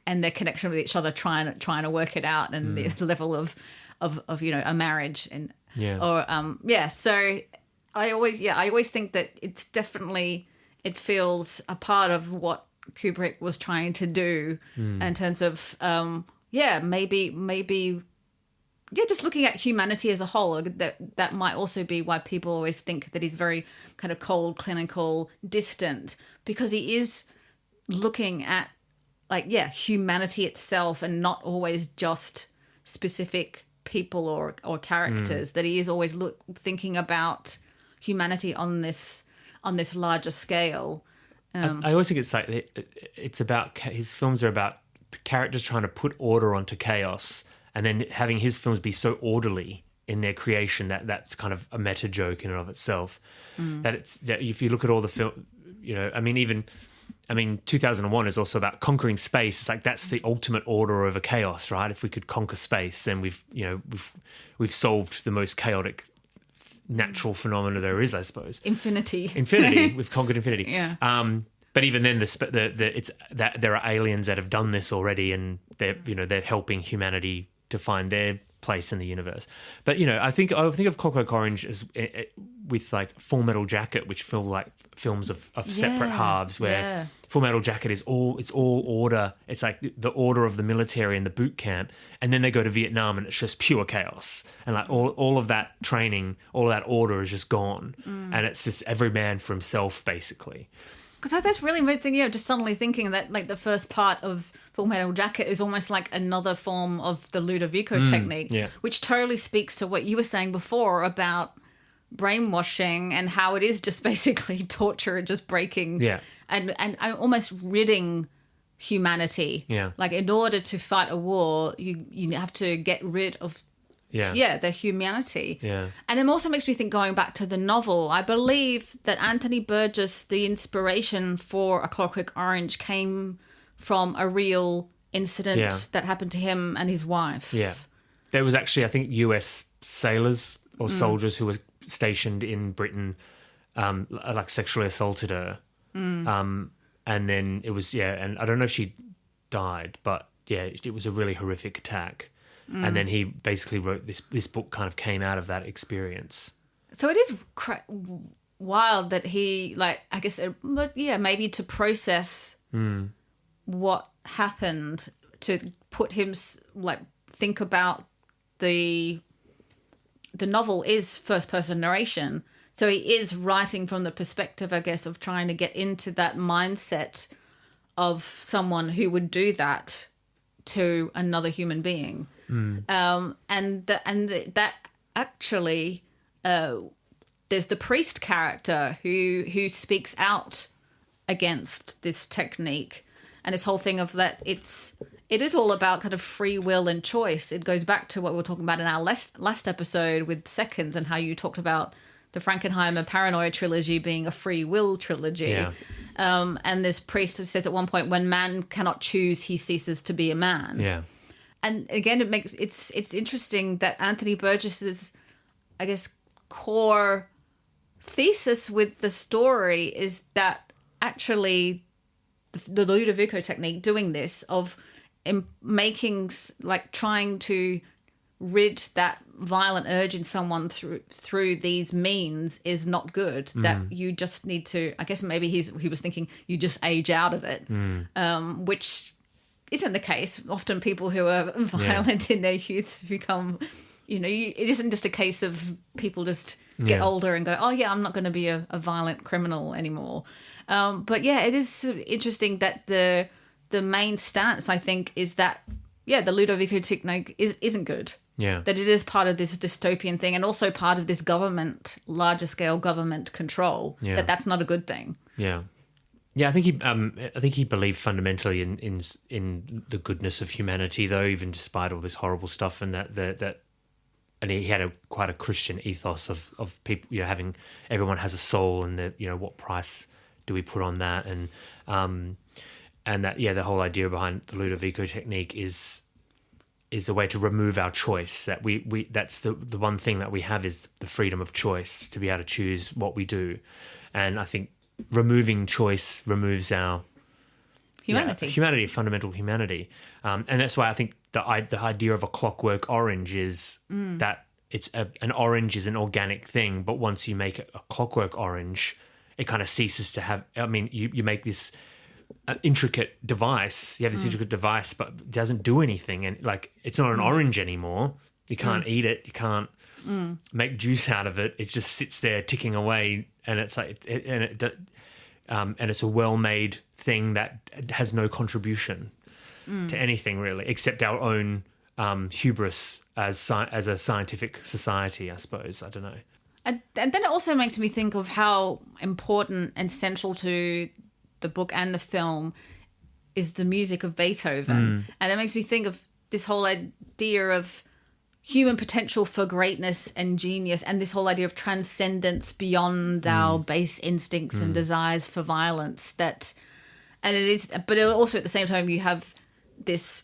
and their connection with each other trying to work it out, and the level of you know, a marriage, and so I always think that it's definitely, it feels a part of what Kubrick was trying to do in terms of, maybe, just looking at humanity as a whole. That might also be why people always think that he's very kind of cold, clinical, distant, because he is looking at, humanity itself and not always just specific people or characters, that he is always thinking about humanity on this larger scale. I always think it's about, his films are about characters trying to put order onto chaos, and then having his films be so orderly in their creation that's kind of a meta joke in and of itself. That if you look at all the film, 2001 is also about conquering space. It's like that's the ultimate order over chaos, right? If we could conquer space, then we've solved the most chaotic natural phenomena there is, I suppose. Infinity. We've conquered infinity. Yeah. But even then, it's that there are aliens that have done this already, and they're helping humanity to find their place in the universe. But I think of Clockwork Orange as with like Full Metal Jacket, which feel like films of separate halves, where Full Metal Jacket is all order. It's like the order of the military and the boot camp, and then they go to Vietnam and it's just pure chaos, and like all of that training, all of that order is just gone, and it's just every man for himself basically. Because that's really weird thing, just suddenly thinking that like the first part of Full Metal Jacket is almost like another form of the Ludovico technique, which totally speaks to what you were saying before about brainwashing and how it is just basically torture and just breaking and almost ridding humanity. Yeah. Like in order to fight a war, you have to get rid of the humanity. Yeah. And it also makes me think, going back to the novel, I believe that Anthony Burgess, the inspiration for A Clockwork Orange came from a real incident that happened to him and his wife. Yeah. There was actually, I think, US sailors or soldiers who were stationed in Britain, like sexually assaulted her. And then it was, and I don't know if she died, but it was a really horrific attack. And then he basically wrote this book, kind of came out of that experience. So it is wild that he, I guess, maybe to process what happened, to put him, think about the novel is first-person narration. So he is writing from the perspective, I guess, of trying to get into that mindset of someone who would do that to another human being. And that actually, there's the priest character who speaks out against this technique, and this whole thing of that it is all about kind of free will and choice. It goes back to what we were talking about in our last episode with Seconds, and how you talked about the Frankenheimer Paranoia trilogy being a free will trilogy. Yeah. And this priest says at one point, when man cannot choose, he ceases to be a man. Yeah. And again, it's interesting that Anthony Burgess's, I guess, core thesis with the story is that actually the Ludovico technique, doing this, of making, trying to rid that violent urge in someone through these means, is not good. That you just need to, I guess maybe he was thinking, you just age out of it, which isn't the case. Often people who are violent in their youth become, it isn't just a case of people just get older and go, oh yeah, I'm not going to be a violent criminal anymore. But it is interesting that the main stance, I think, is that the Ludovico technique isn't good. Yeah. That it is part of this dystopian thing, and also part of this larger scale government control. Yeah. That's not a good thing. Yeah. Yeah, I think he believed fundamentally in the goodness of humanity, though, even despite all this horrible stuff, and and he had quite a Christian ethos of people, having everyone has a soul, and what price do we put on that, and that the whole idea behind the Ludovico technique is a way to remove our choice. That we that's the one thing that we have, is the freedom of choice, to be able to choose what we do, and I think removing choice removes our humanity, fundamental humanity, and that's why I think the idea of A Clockwork Orange is that an orange is an organic thing, but once you make it a clockwork orange, it kind of ceases to have. I mean, you make this intricate device. You have this intricate device, but it doesn't do anything, and like it's not an orange anymore. You can't eat it. You can't make juice out of it. It just sits there ticking away, and it's like and it's a well-made thing that has no contribution to anything really, except our own hubris as a scientific society, I suppose. I don't know. And then it also makes me think of how important and central to the book and the film is the music of Beethoven. And it makes me think of this whole idea of human potential for greatness and genius, and this whole idea of transcendence beyond our base instincts and desires for violence. But also at the same time, you have this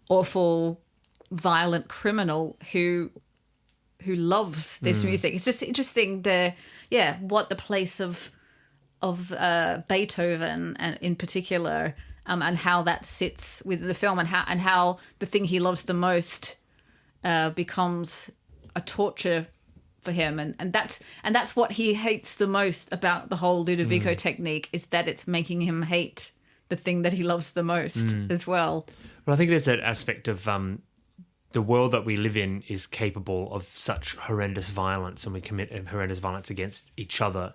awful, violent criminal who loves this music. It's just interesting what the place of Beethoven and in particular, and how that sits within the film, and how the thing he loves the most becomes a torture for him, and that's what he hates the most about the whole Ludovico technique, is that it's making him hate the thing that he loves the most as well. Well, I think there's that aspect of the world that we live in is capable of such horrendous violence, and we commit horrendous violence against each other,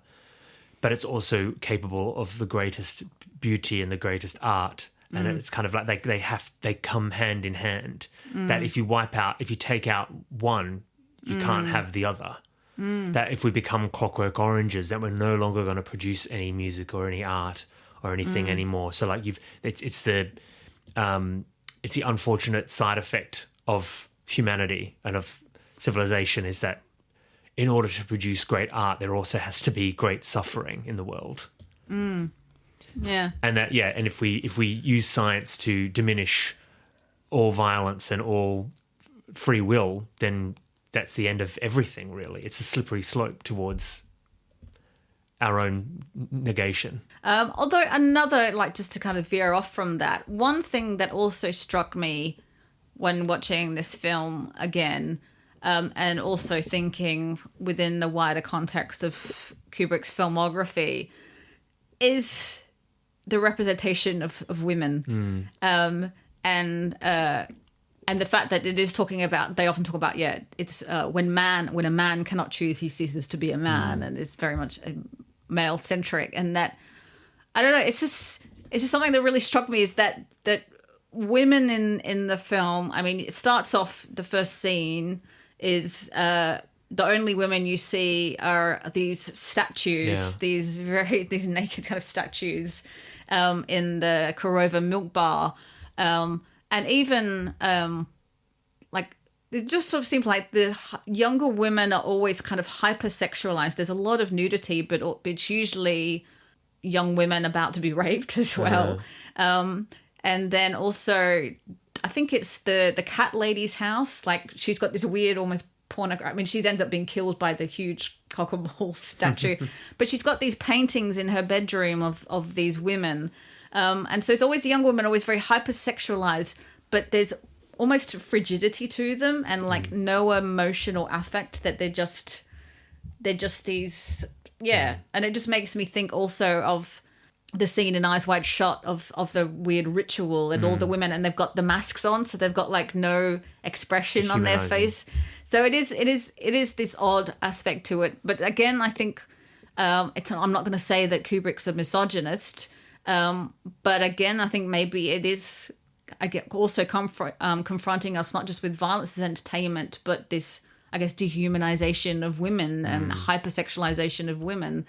but it's also capable of the greatest beauty and the greatest art. And it's kind of like they come hand in hand. That if you take out one, you can't have the other. That if we become clockwork oranges, that we're no longer going to produce any music or any art or anything anymore. So like it's the unfortunate side effect of humanity and of civilization, is that in order to produce great art, there also has to be great suffering in the world. Yeah. And and if we use science to diminish all violence and all free will, then that's the end of everything, really. It's a slippery slope towards our own negation. Although another, like, just to kind of veer off from that, one thing that also struck me when watching this film again, and also thinking within the wider context of Kubrick's filmography, is the representation of women, and the fact that it is talking about, they often talk about, it's when a man cannot choose, he ceases to be a man, and it's very much male centric, and that, I don't know, it's just something that really struck me, is that women in the film, I mean, it starts off, the first scene is the only women you see are these statues, these naked kind of statues in the Korova milk bar. And even, like, it just sort of seems like the younger women are always kind of hypersexualized. There's a lot of nudity, but it's usually young women about to be raped as well. And then also, I think it's the cat lady's house. Like, she's got this weird, almost pornographic. I mean, she ends up being killed by the huge cock and ball statue, but she's got these paintings in her bedroom of these women. And so it's always the young women, always very hypersexualized, but there's almost frigidity to them, and like no emotional affect, that they're just these, And it just makes me think also of the scene in Eyes Wide Shut of the weird ritual, and all the women, and they've got the masks on, so they've got like no expression on their face. So it is this odd aspect to it. But again, I think I'm not going to say that Kubrick's a misogynist, but again, I think maybe it is also confronting us not just with violence as entertainment, but this, I guess, dehumanization of women and hypersexualization of women.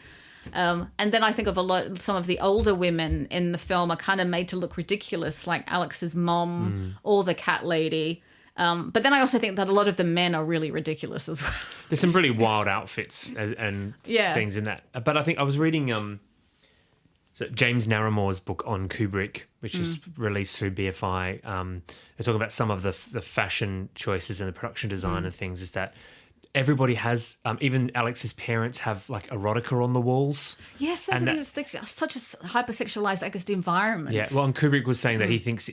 And then I think of some of the older women in the film are kind of made to look ridiculous, like Alex's mom or the cat lady. But then I also think that a lot of the men are really ridiculous as well. There's some really wild outfits and things in that. But I think I was reading James Narramore's book on Kubrick, which is released through BFI. They talk about some of the fashion choices and the production design and things, is that everybody has, even Alex's parents have like erotica on the walls. Yes, that's such a hypersexualized, I guess, environment. Yeah, well, and Kubrick was saying that he thinks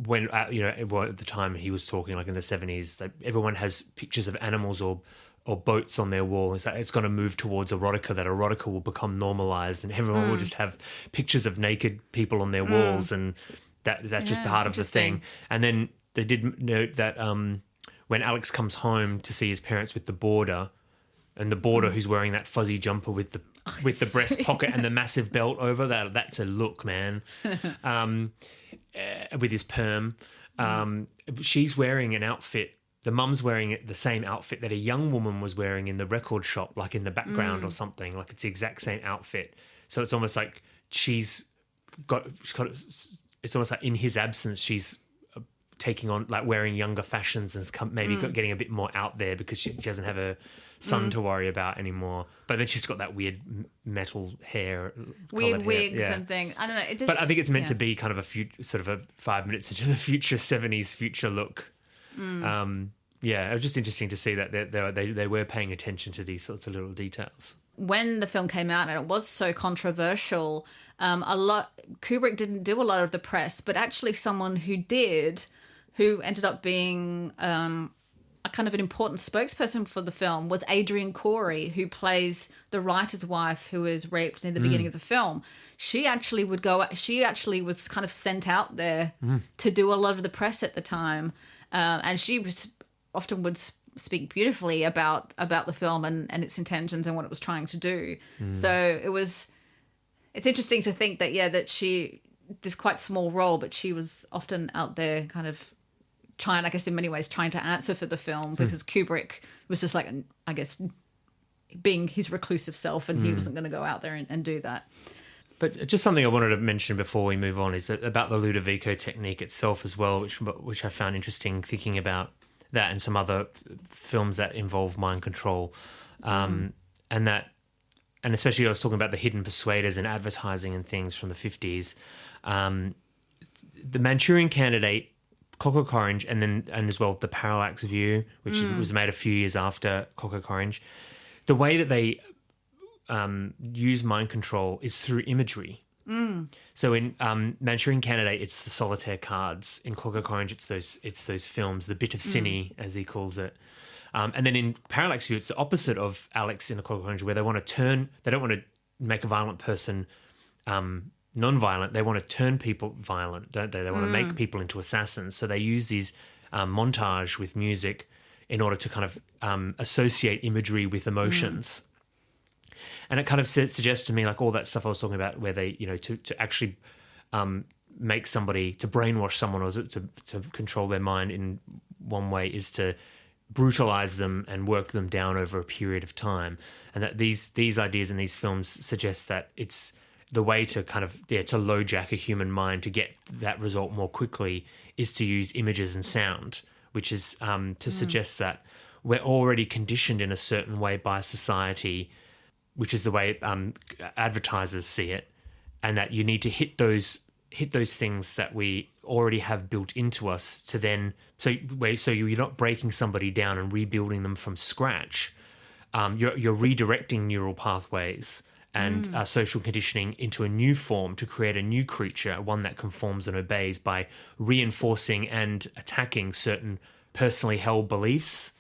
when at the time he was talking, like in the 70s, that everyone has pictures of animals or boats on their wall. It's going to move towards erotica, that erotica will become normalized and everyone will just have pictures of naked people on their walls, and that's just part of the thing. And then they did note that when Alex comes home to see his parents with the boarder, and the boarder who's wearing that fuzzy jumper with the breast pocket and the massive belt over that's a look, man. With his perm. She's wearing an outfit. The mum's wearing the same outfit that a young woman was wearing in the record shop, like in the background or something. Like it's the exact same outfit. So it's almost like she's got it's almost like in his absence, she's taking on, like wearing younger fashions and maybe getting a bit more out there because she doesn't have a son to worry about anymore. But then she's got that weird metal hair, weird wigs and things. I don't know. But I think it's meant to be kind of a 5 minutes into the future 70s future look. It was just interesting to see that they were paying attention to these sorts of little details. When the film came out and it was so controversial, Kubrick didn't do a lot of the press, but actually someone who did, who ended up being a kind of an important spokesperson for the film, was Adrienne Corey, who plays the writer's wife who is raped in the beginning of the film. She actually was kind of sent out there to do a lot of the press at the time, and she often would speak beautifully about the film and its intentions and what it was trying to do. So it's interesting to think that she, this quite small role, but she was often out there kind of trying, I guess in many ways, trying to answer for the film, because Kubrick was just like, I guess, being his reclusive self, and he wasn't going to go out there and do that. But just something I wanted to mention before we move on is that about the Ludovico technique itself as well, which I found interesting, thinking about that and some other films that involve mind control, and especially I was talking about the hidden persuaders and advertising and things from the 50s. The Manchurian Candidate, Clockwork Orange, and as well the Parallax View, which was made a few years after Clockwork Orange. The way that they use mind control is through imagery. So in Manchurian Candidate, it's the solitaire cards. In Clockwork Orange, it's those films, the bit of cine, as he calls it. And then in Parallax View, it's the opposite of Alex in the Clockwork Orange, where they don't want to make a violent person non-violent. They want to turn people violent, don't they? They want to make people into assassins. So they use these montage with music in order to kind of associate imagery with emotions. And it kind of suggests to me, like all that stuff I was talking about, where they, to actually make somebody, to brainwash someone or to control their mind in one way, is to brutalize them and work them down over a period of time. And that these ideas in these films suggest that it's the way to kind of, to LoJack a human mind to get that result more quickly is to use images and sound, which is to suggest that we're already conditioned in a certain way by society, which is the way advertisers see it, and that you need to hit those things that we already have built into us to then so you're not breaking somebody down and rebuilding them from scratch. You're redirecting neural pathways and social conditioning into a new form to create a new creature, one that conforms and obeys, by reinforcing and attacking certain personally held beliefs.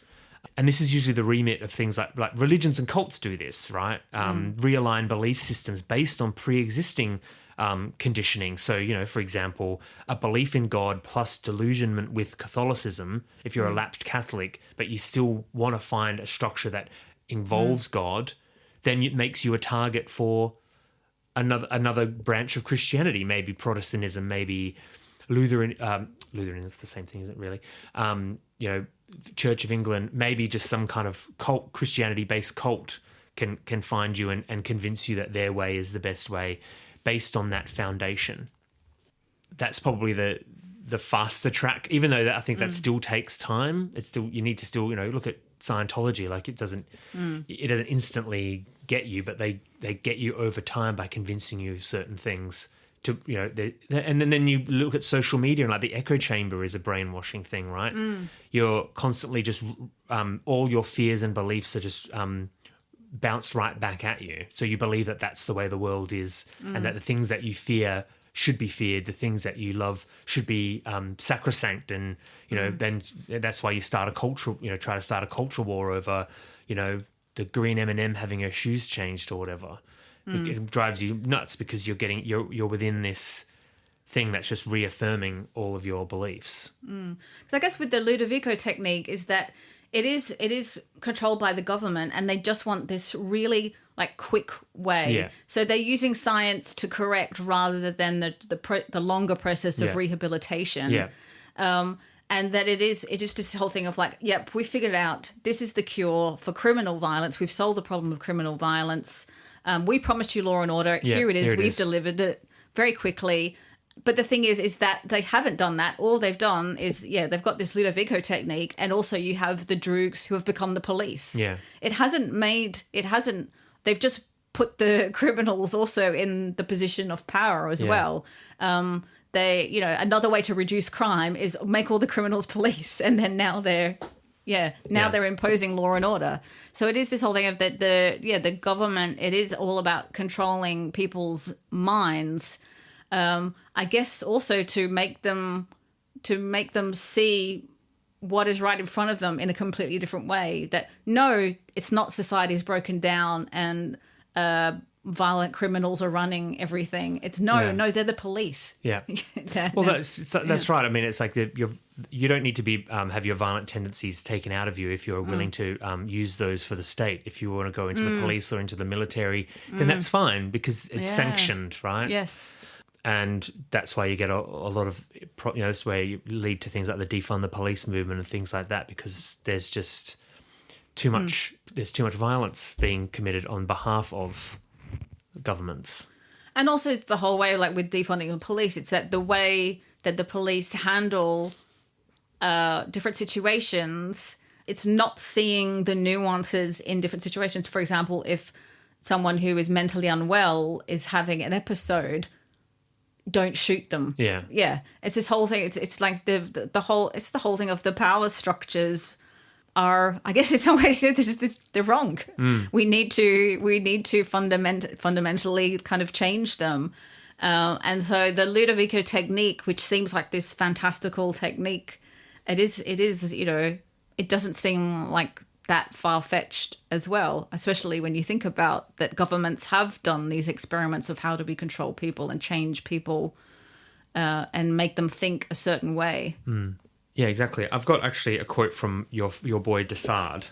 And this is usually the remit of things like religions and cults do this, right? Realign belief systems based on pre-existing conditioning. So, for example, a belief in God plus delusionment with Catholicism, if you're a lapsed Catholic, but you still want to find a structure that involves God, then it makes you a target for another branch of Christianity, maybe Protestantism, maybe Lutheran. Lutheran is the same thing, isn't it really? Church of England, maybe just some kind of cult, Christianity-based cult can find you and convince you that their way is the best way based on that foundation. That's probably the faster track, even though I think that still takes time. It's still, you need to still, look at Scientology. Like it doesn't instantly get you, but they get you over time by convincing you of certain things. And then you look at social media, and like the echo chamber is a brainwashing thing, right? You're constantly just all your fears and beliefs are just bounced right back at you. So you believe that that's the way the world is, and that the things that you fear should be feared, the things that you love should be sacrosanct, and then that's why you start a cultural, try to start a culture war over, the green M&M having her shoes changed or whatever. It drives you nuts because you're within this thing that's just reaffirming all of your beliefs. So I guess with the Ludovico technique is that it is controlled by the government, and they just want this really quick way. Yeah. So they're using science to correct rather than the longer process of rehabilitation. Yeah. And that it is this whole thing of yep, we figured out this is the cure for criminal violence. We've solved the problem of criminal violence. We promised you law and order. Yeah, here it is. here it We've is. delivered it very quickly. But the thing is that they haven't done that. All they've done is, they've got this Ludovico technique, and also you have the droogs who have become the police. Yeah. They've just put the criminals also in the position of power as well. Another way to reduce crime is make all the criminals police, and then now they're imposing law and order. So it is this whole thing of that the government, it is all about controlling people's minds. I guess also to make them see what is right in front of them in a completely different way. That no, it's not society's broken down and violent criminals are running everything. It's no, they're the police. Yeah. Well, that's right. I mean, it's like you don't need to be have your violent tendencies taken out of you if you're willing to use those for the state. If you want to go into the police or into the military, then that's fine because it's sanctioned, right? Yes. And that's why you get a lot of, that's where you lead to things like the defund the police movement and things like that, because there's just too much, there's too much violence being committed on behalf of governments. And also it's the whole way, with defunding the police, it's that the way that the police handle different situations, it's not seeing the nuances in different situations. For example, if someone who is mentally unwell is having an episode, don't shoot them. Yeah. It's this whole thing. It's like the whole thing of the power structures are, I guess in some ways they're wrong. We need to fundamentally kind of change them. And so the Ludovico technique, which seems like this fantastical technique, it is it doesn't seem like that far-fetched as well, especially when you think about that governments have done these experiments of how do we control people and change people and make them think a certain way. Yeah, exactly. I've got actually a quote from your boy Desard.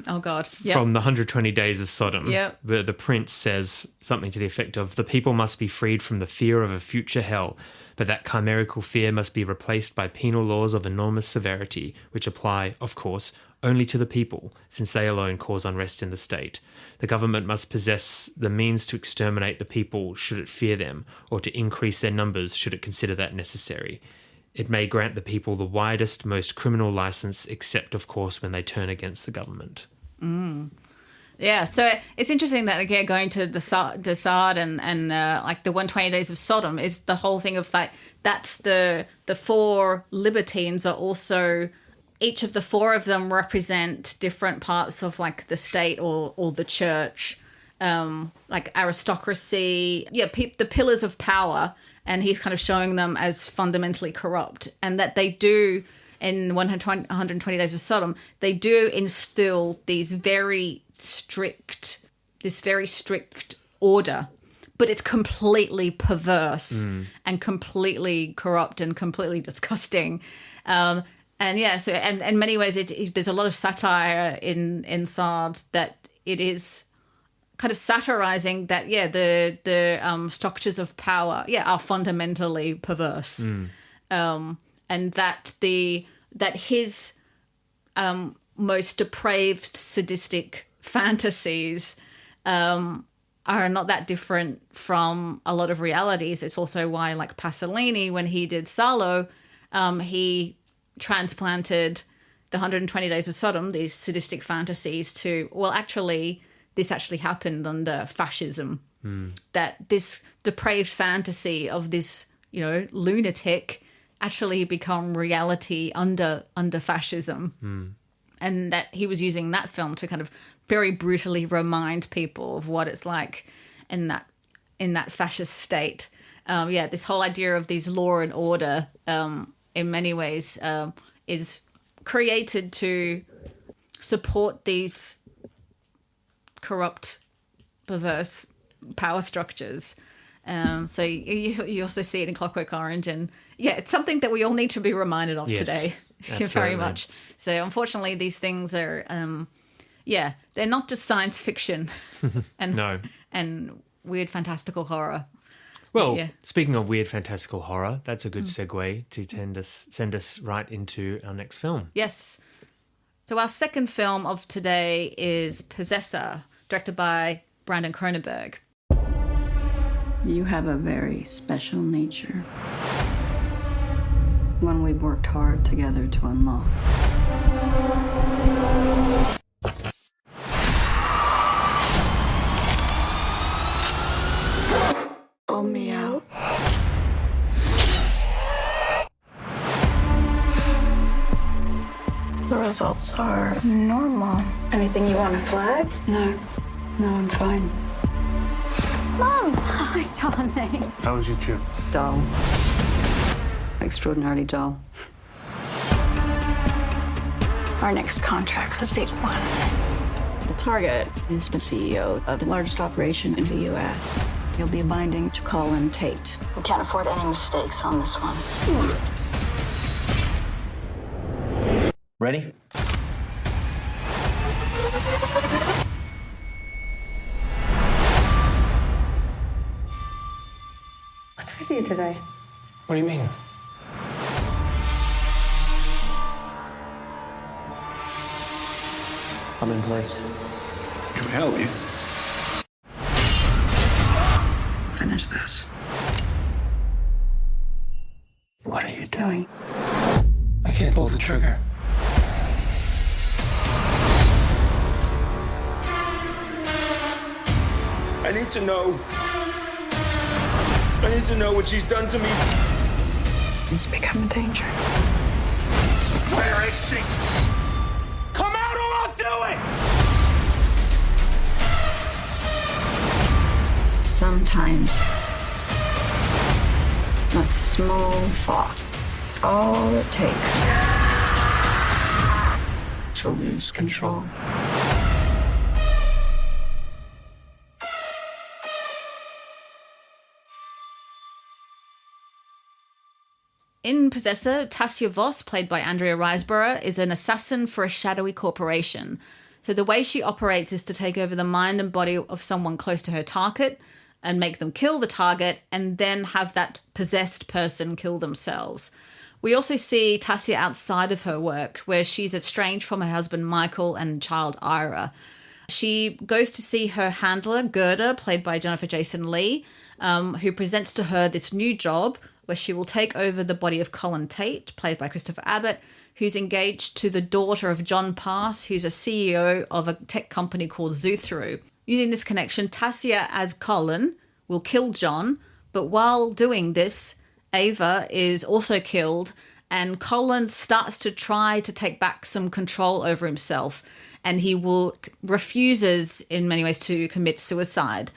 Oh, God. Yep. From the 120 Days of Sodom. Yep. The prince says something to the effect of, the people must be freed from the fear of a future hell, but that chimerical fear must be replaced by penal laws of enormous severity, which apply, of course, only to the people, since they alone cause unrest in the state. The government must possess the means to exterminate the people should it fear them, or to increase their numbers should it consider that necessary. It may grant the people the widest, most criminal license, except, of course, when they turn against the government. Yeah, so it's interesting that, again, going to Desard and the 120 Days of Sodom is the whole thing of that's the four libertines are also... Each of the four of them represent different parts of the state or the church, aristocracy. Yeah, the pillars of power, and he's kind of showing them as fundamentally corrupt, and that they do in 120 Days of Sodom. They do instill this very strict order, but it's completely perverse and completely corrupt and completely disgusting. And yeah, so and in many ways, there's a lot of satire in Sard that it is kind of satirizing that the structures of power are fundamentally perverse, and that his most depraved sadistic fantasies are not that different from a lot of realities. It's also why Pasolini, when he did Salo, he transplanted the 120 Days of Sodom, these sadistic fantasies, to, well, actually, this actually happened under fascism. That this depraved fantasy of this, lunatic actually become reality under fascism. And that he was using that film to kind of very brutally remind people of what it's like in that fascist state. this whole idea of these law and order, in many ways, is created to support these corrupt, perverse power structures. So you also see it in Clockwork Orange, and it's something that we all need to be reminded of today. Very much. So unfortunately, these things are, they're not just science fiction and weird fantastical horror. Well, speaking of weird fantastical horror, that's a good segue to send us right into our next film. Yes. So our second film of today is Possessor, directed by Brandon Cronenberg. You have a very special nature. One we've worked hard together to unlock. Pull me out. The results are normal. Anything you want to flag? No, I'm fine. Mom! Hi, darling. How was your trip? Dull. Extraordinarily dull. Our next contract's a big one. The target is the CEO of the largest operation in the U.S. He'll be binding to Colin Tate. We can't afford any mistakes on this one. Ready? What's with you today? What do you mean? I'm in place. Can we help you? Finish this. What are you doing? I can't pull the trigger. I need to know. I need to know what she's done to me. It's become a danger. Where is she? Come out or I'll do it! Sometimes that small thought is all it takes to lose control. In Possessor, Tasia Voss, played by Andrea Riseborough, is an assassin for a shadowy corporation. So the way she operates is to take over the mind and body of someone close to her target and make them kill the target and then have that possessed person kill themselves. We also see Tasia outside of her work, where she's estranged from her husband Michael and child Ira. She goes to see her handler, Gerda, played by Jennifer Jason Leigh, who presents to her this new job where she will take over the body of Colin Tate, played by Christopher Abbott, who's engaged to the daughter of John Pass, who's a CEO of a tech company called Zoothru. Using this connection, Tasia as Colin will kill John, but while doing this, Ava is also killed, and Colin starts to try to take back some control over himself, and he refuses in many ways to commit suicide.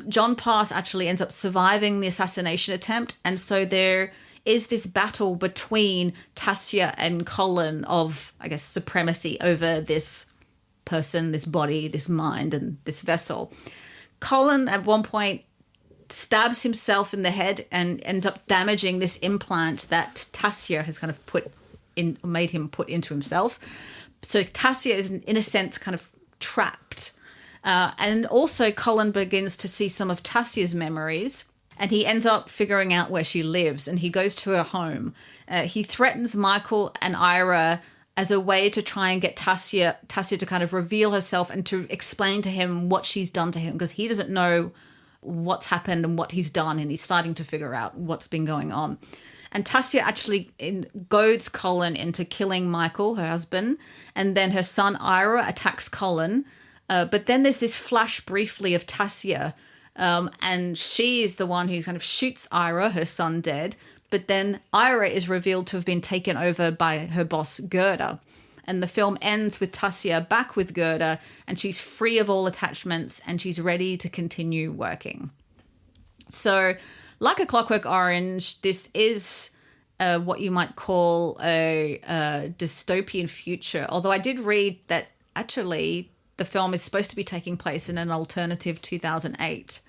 John Pass actually ends up surviving the assassination attempt, and so there is this battle between Tasia and Colin of, I guess, supremacy over this person, this body, this mind, and this vessel. Colin, at one point, stabs himself in the head and ends up damaging this implant that Tasia has kind of made him put into himself. So Tasia is, in a sense, kind of trapped. And also Colin begins to see some of Tasia's memories, and he ends up figuring out where she lives, and he goes to her home. He threatens Michael and Ira as a way to try and get Tasia to kind of reveal herself and to explain to him what she's done to him, because he doesn't know what's happened and what he's done, and he's starting to figure out what's been going on. And Tasia actually goads Colin into killing Michael, her husband, and then her son Ira attacks Colin. But then there's this flash briefly of Tasia, and she is the one who kind of shoots Ira, her son, dead. But then Ira is revealed to have been taken over by her boss, Gerda. And the film ends with Tasia back with Gerda, and she's free of all attachments, and she's ready to continue working. So like A Clockwork Orange, this is what you might call a dystopian future. Although I did read that actually the film is supposed to be taking place in an alternative 2008.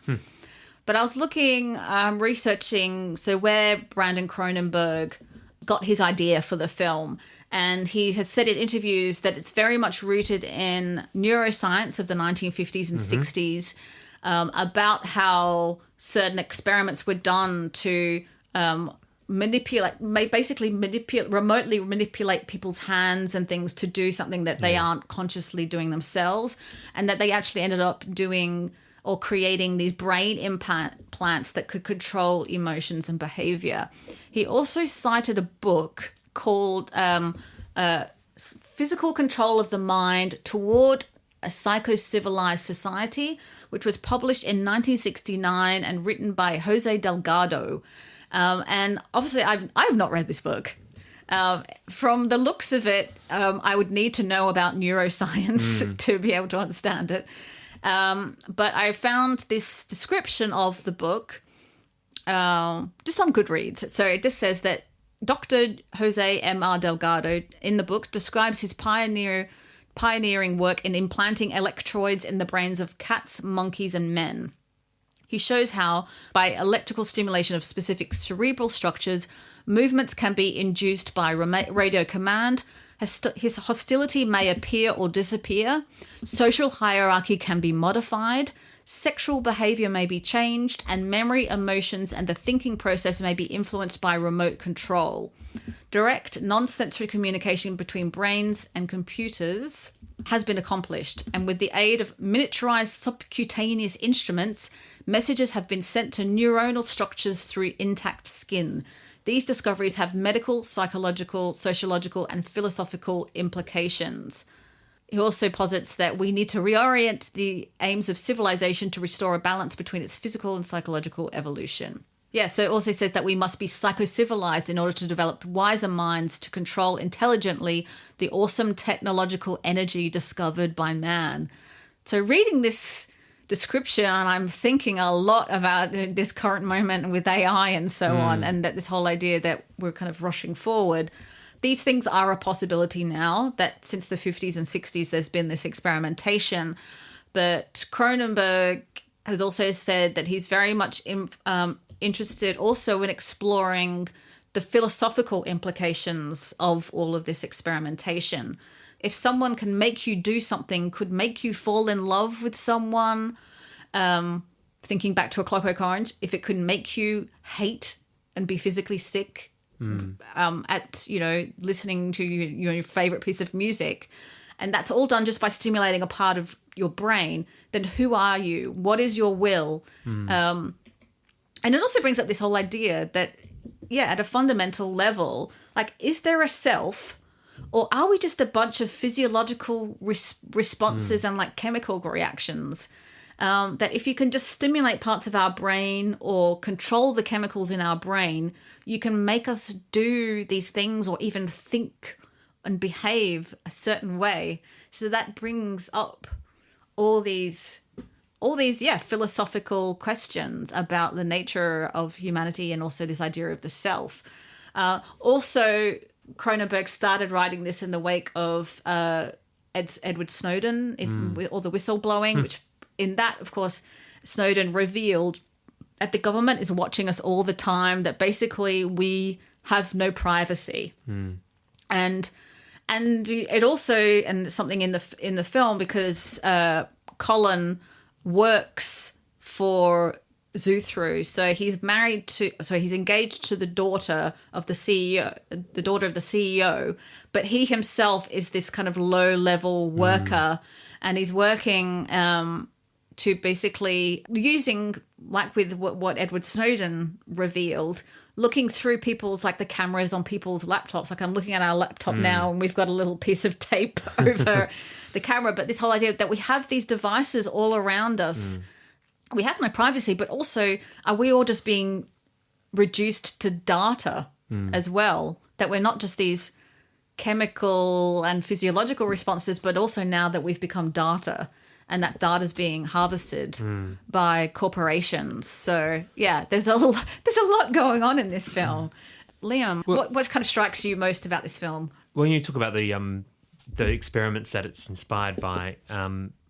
But I was looking, researching, so where Brandon Cronenberg got his idea for the film. And he has said in interviews that it's very much rooted in neuroscience of the 1950s and 60s, about how certain experiments were done to remotely manipulate people's hands and things to do something that they aren't consciously doing themselves, and that they actually ended up doing or creating these brain implants that could control emotions and behavior. He also cited a book called Physical Control of the Mind Toward a Psycho-Civilized Society, which was published in 1969 and written by Jose Delgado. And obviously, I've not read this book. From the looks of it, I would need to know about neuroscience to be able to understand it. But I found this description of the book just on Goodreads. So it just says that Dr. Jose M.R. Delgado in the book describes his pioneering work in implanting electrodes in the brains of cats, monkeys, and men. He shows how, by electrical stimulation of specific cerebral structures, movements can be induced by radio command. His hostility may appear or disappear. Social hierarchy can be modified. Sexual behavior may be changed, and memory, emotions, and the thinking process may be influenced by remote control. Direct, non-sensory communication between brains and computers has been accomplished, and with the aid of miniaturized subcutaneous instruments, messages have been sent to neuronal structures through intact skin. These discoveries have medical, psychological, sociological, and philosophical implications. He also posits that we need to reorient the aims of civilization to restore a balance between its physical and psychological evolution. Yeah, so it also says that we must be psycho-civilized in order to develop wiser minds to control intelligently the awesome technological energy discovered by man. So reading this description, I'm thinking a lot about this current moment with AI and so on, and that this whole idea that we're kind of rushing forward. These things are a possibility now, that since the 50s and 60s there's been this experimentation. But Cronenberg has also said that he's very much interested also in exploring the philosophical implications of all of this experimentation. If someone can make you do something, could make you fall in love with someone, thinking back to A Clockwork Orange, if it could make you hate and be physically sick at, listening to your favorite piece of music, and that's all done just by stimulating a part of your brain, then who are you? What is your will? And it also brings up this whole idea that, at a fundamental level, like, is there a self, or are we just a bunch of physiological responses and like chemical reactions? That if you can just stimulate parts of our brain or control the chemicals in our brain, you can make us do these things or even think and behave a certain way. So that brings up all these philosophical questions about the nature of humanity and also this idea of the self. Also, Cronenberg started writing this in the wake of Edward Snowden, or the whistleblowing, which in that, of course, Snowden revealed that the government is watching us all the time, that basically we have no privacy. And it also, and something in the film, because Colin works for Zuthru, so he's engaged to the daughter of the CEO, but he himself is this kind of low-level worker, and he's working to basically using, like with what Edward Snowden revealed, looking through people's, like the cameras on people's laptops. Like I'm looking at our laptop now and we've got a little piece of tape over the camera. But this whole idea that we have these devices all around us, we have no privacy, but also are we all just being reduced to data as well? That we're not just these chemical and physiological responses, but also now that we've become data. and that data's being harvested by corporations. So yeah, there's a lot going on in this film. Liam, what kind of strikes you most about this film? When you talk about the experiments that it's inspired by,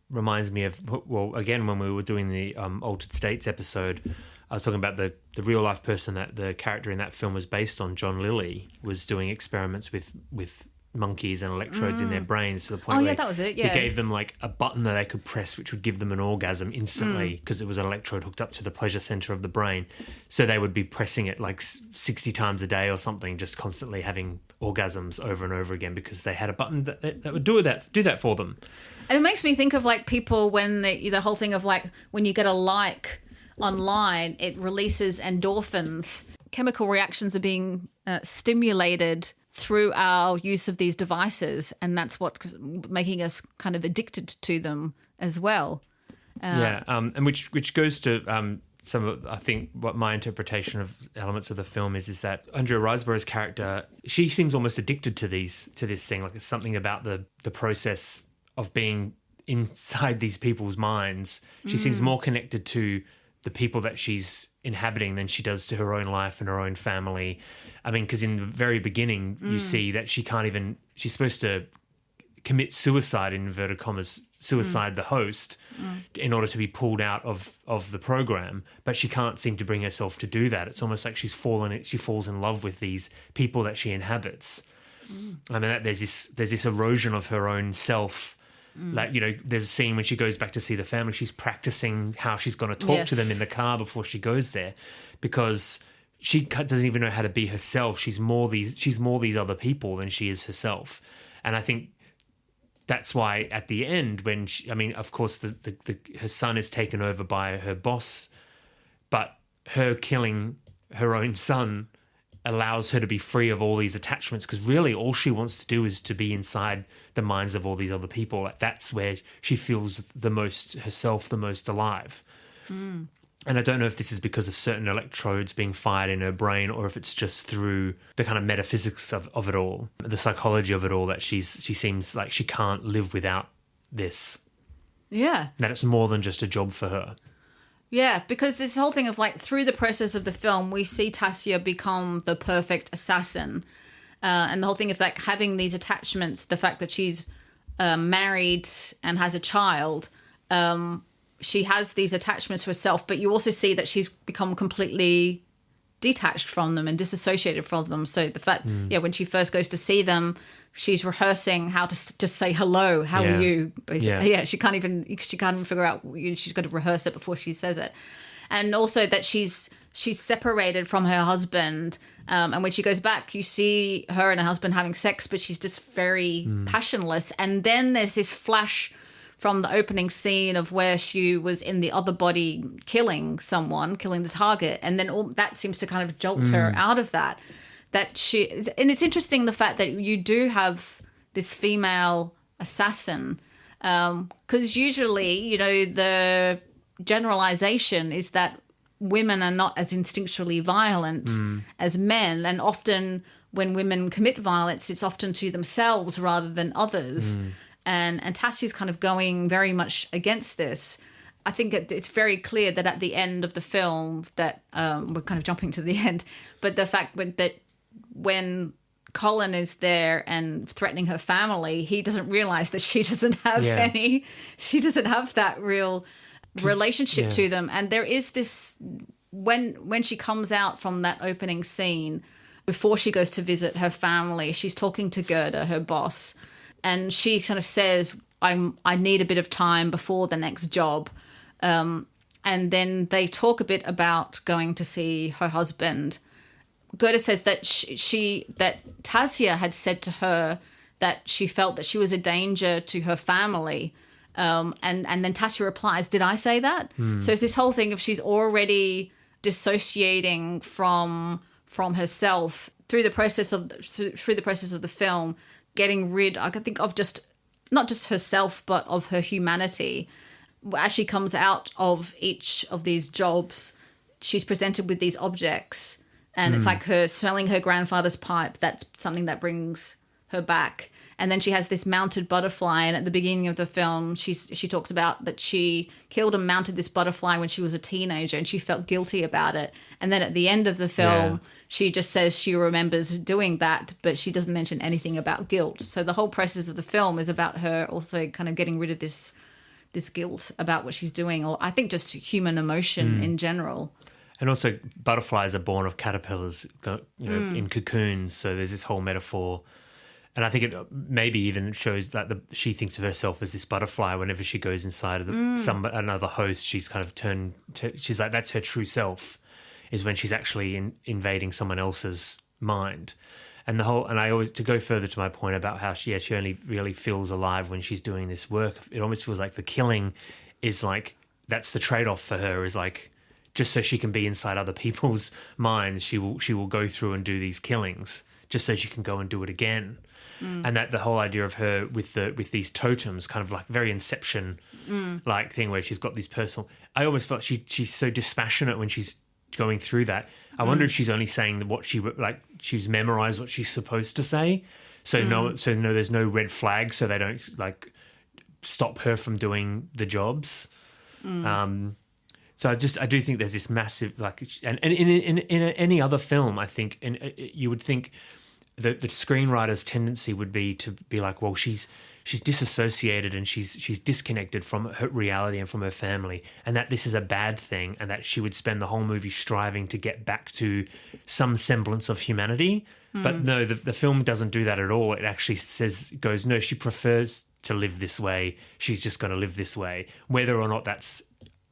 reminds me of, well, again, when we were doing the Altered States episode, I was talking about the real life person that the character in that film was based on. John Lilly was doing experiments with monkeys and electrodes in their brains to the point where that was it. Yeah. he gave them like a button that they could press which would give them an orgasm instantly because it was an electrode hooked up to the pleasure center of the brain. So they would be pressing it like 60 times a day or something, just constantly having orgasms over and over again because they had a button that would do that for them. And it makes me think of like people when the whole thing of like when you get a like online, it releases endorphins. Chemical reactions are being stimulated through our use of these devices, and that's what's making us kind of addicted to them as well. And which goes to some of, I think, what my interpretation of elements of the film is that Andrea Riseborough's character, she seems almost addicted to this thing, like it's something about the process of being inside these people's minds. She seems more connected to the people that she's inhabiting than she does to her own life and her own family. I mean, because in the very beginning, you see that she's supposed to commit suicide, in inverted commas, the host, in order to be pulled out of the program, but she can't seem to bring herself to do that. It's almost like she falls in love with these people that she inhabits. I mean, there's this erosion of her own self. Like, there's a scene when she goes back to see the family, she's practicing how she's going to talk to them in the car before she goes there, because she doesn't even know how to be herself. She's more these other people than she is herself. And I think that's why at the end, when of course her son is taken over by her boss, but her killing her own son allows her to be free of all these attachments, because really all she wants to do is to be inside the minds of all these other people. That's where she feels the most herself, the most alive. And I don't know if this is because of certain electrodes being fired in her brain, or if it's just through the kind of metaphysics of it all, the psychology of it all, that she seems like she can't live without this. Yeah. That it's more than just a job for her. Yeah, because this whole thing of like through the process of the film, we see Tassia become the perfect assassin. And the whole thing of like having these attachments, the fact that she's married and has a child, she has these attachments to herself, but you also see that she's become completely detached from them and disassociated from them. So the fact, when she first goes to see them, she's rehearsing how to just say hello, how are you? She can't even figure out, she's got to rehearse it before she says it. And also that she's separated from her husband, and when she goes back, you see her and her husband having sex, but she's just very passionless. And then there's this flash from the opening scene of where she was in the other body killing the target, and then all that seems to kind of jolt her out of that. And it's interesting the fact that you do have this female assassin, because usually, the generalization is that women are not as instinctually violent as men, and often when women commit violence, it's often to themselves rather than others. And Tassia's kind of going very much against this. I think it's very clear that at the end of the film that we're kind of jumping to the end, but the fact that when Colin is there and threatening her family, he doesn't realize that she doesn't have she doesn't have that real relationship to them. And there is this, when she comes out from that opening scene, before she goes to visit her family, she's talking to Gerda, her boss, and she kind of says, I need a bit of time before the next job. And then they talk a bit about going to see her husband. Gerda says that that Tassia had said to her that she felt that she was a danger to her family. And then Tassia replies, did I say that? So it's this whole thing of she's already dissociating from herself through the process of the film, getting rid, I think, of just not just herself, but of her humanity. As she comes out of each of these jobs, she's presented with these objects, and it's like her smelling her grandfather's pipe. That's something that brings her back. And then she has this mounted butterfly, and at the beginning of the film, she talks about that she killed and mounted this butterfly when she was a teenager, and she felt guilty about it. And then at the end of the film, she just says she remembers doing that, but she doesn't mention anything about guilt. So the whole process of the film is about her also kind of getting rid of this guilt about what she's doing, or I think just human emotion in general. And also, butterflies are born of caterpillars, in cocoons. So there's this whole metaphor, and I think it maybe even shows that she thinks of herself as this butterfly. Whenever she goes inside of another host, she's kind of she's like, that's her true self, is when she's actually invading someone else's mind. And I always, to go further to my point about how she only really feels alive when she's doing this work. It almost feels like the killing is like, that's the trade-off for her, is like, just so she can be inside other people's minds, she will go through and do these killings just so she can go and do it again. And that the whole idea of her with these totems, kind of like very Inception like thing, where she's got these personal. I almost felt she's so dispassionate when she's going through that. I wonder if she's only saying what she's memorized what she's supposed to say. So no, there's no red flag, so they don't like stop her from doing the jobs. So I do think there's this massive, like, and in any other film, I think, and you would think that the screenwriter's tendency would be to be like, well, she's disassociated and she's disconnected from her reality and from her family, and that this is a bad thing, and that she would spend the whole movie striving to get back to some semblance of humanity. But no, the film doesn't do that at all. It actually goes, no, she prefers to live this way. She's just going to live this way, whether or not that's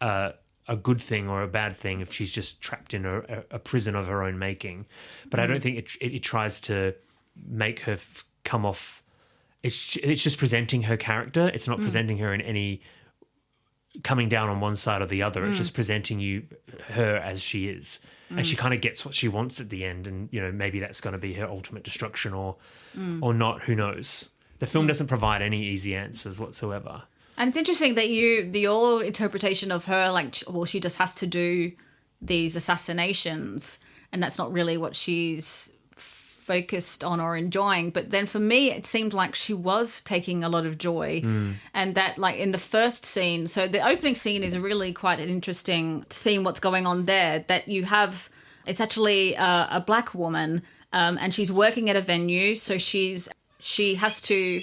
a good thing or a bad thing, if she's just trapped in a prison of her own making. But I don't think it tries to make her come off. It's just presenting her character. It's not presenting her in any coming down on one side or the other. It's just presenting her as she is. And she kind of gets what she wants at the end. And, maybe that's going to be her ultimate destruction or not. Who knows? The film doesn't provide any easy answers whatsoever. And it's interesting that your interpretation of her, like, well, she just has to do these assassinations, and that's not really what she's focused on or enjoying. But then for me, it seemed like she was taking a lot of joy, and that, like, in the first scene, so the opening scene is really quite an interesting scene. What's going on there? That you have, it's actually a black woman, and she's working at a venue, so she has to.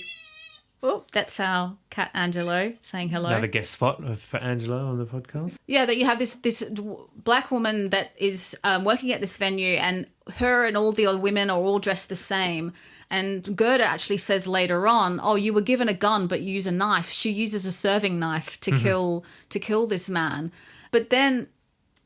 Oh, that's our cat Angelo saying hello. Another guest spot for Angelo on the podcast. Yeah, that you have this black woman that is working at this venue, and her and all the other women are all dressed the same. And Gerda actually says later on, "Oh, you were given a gun, but you use a knife." She uses a serving knife to kill this man. But then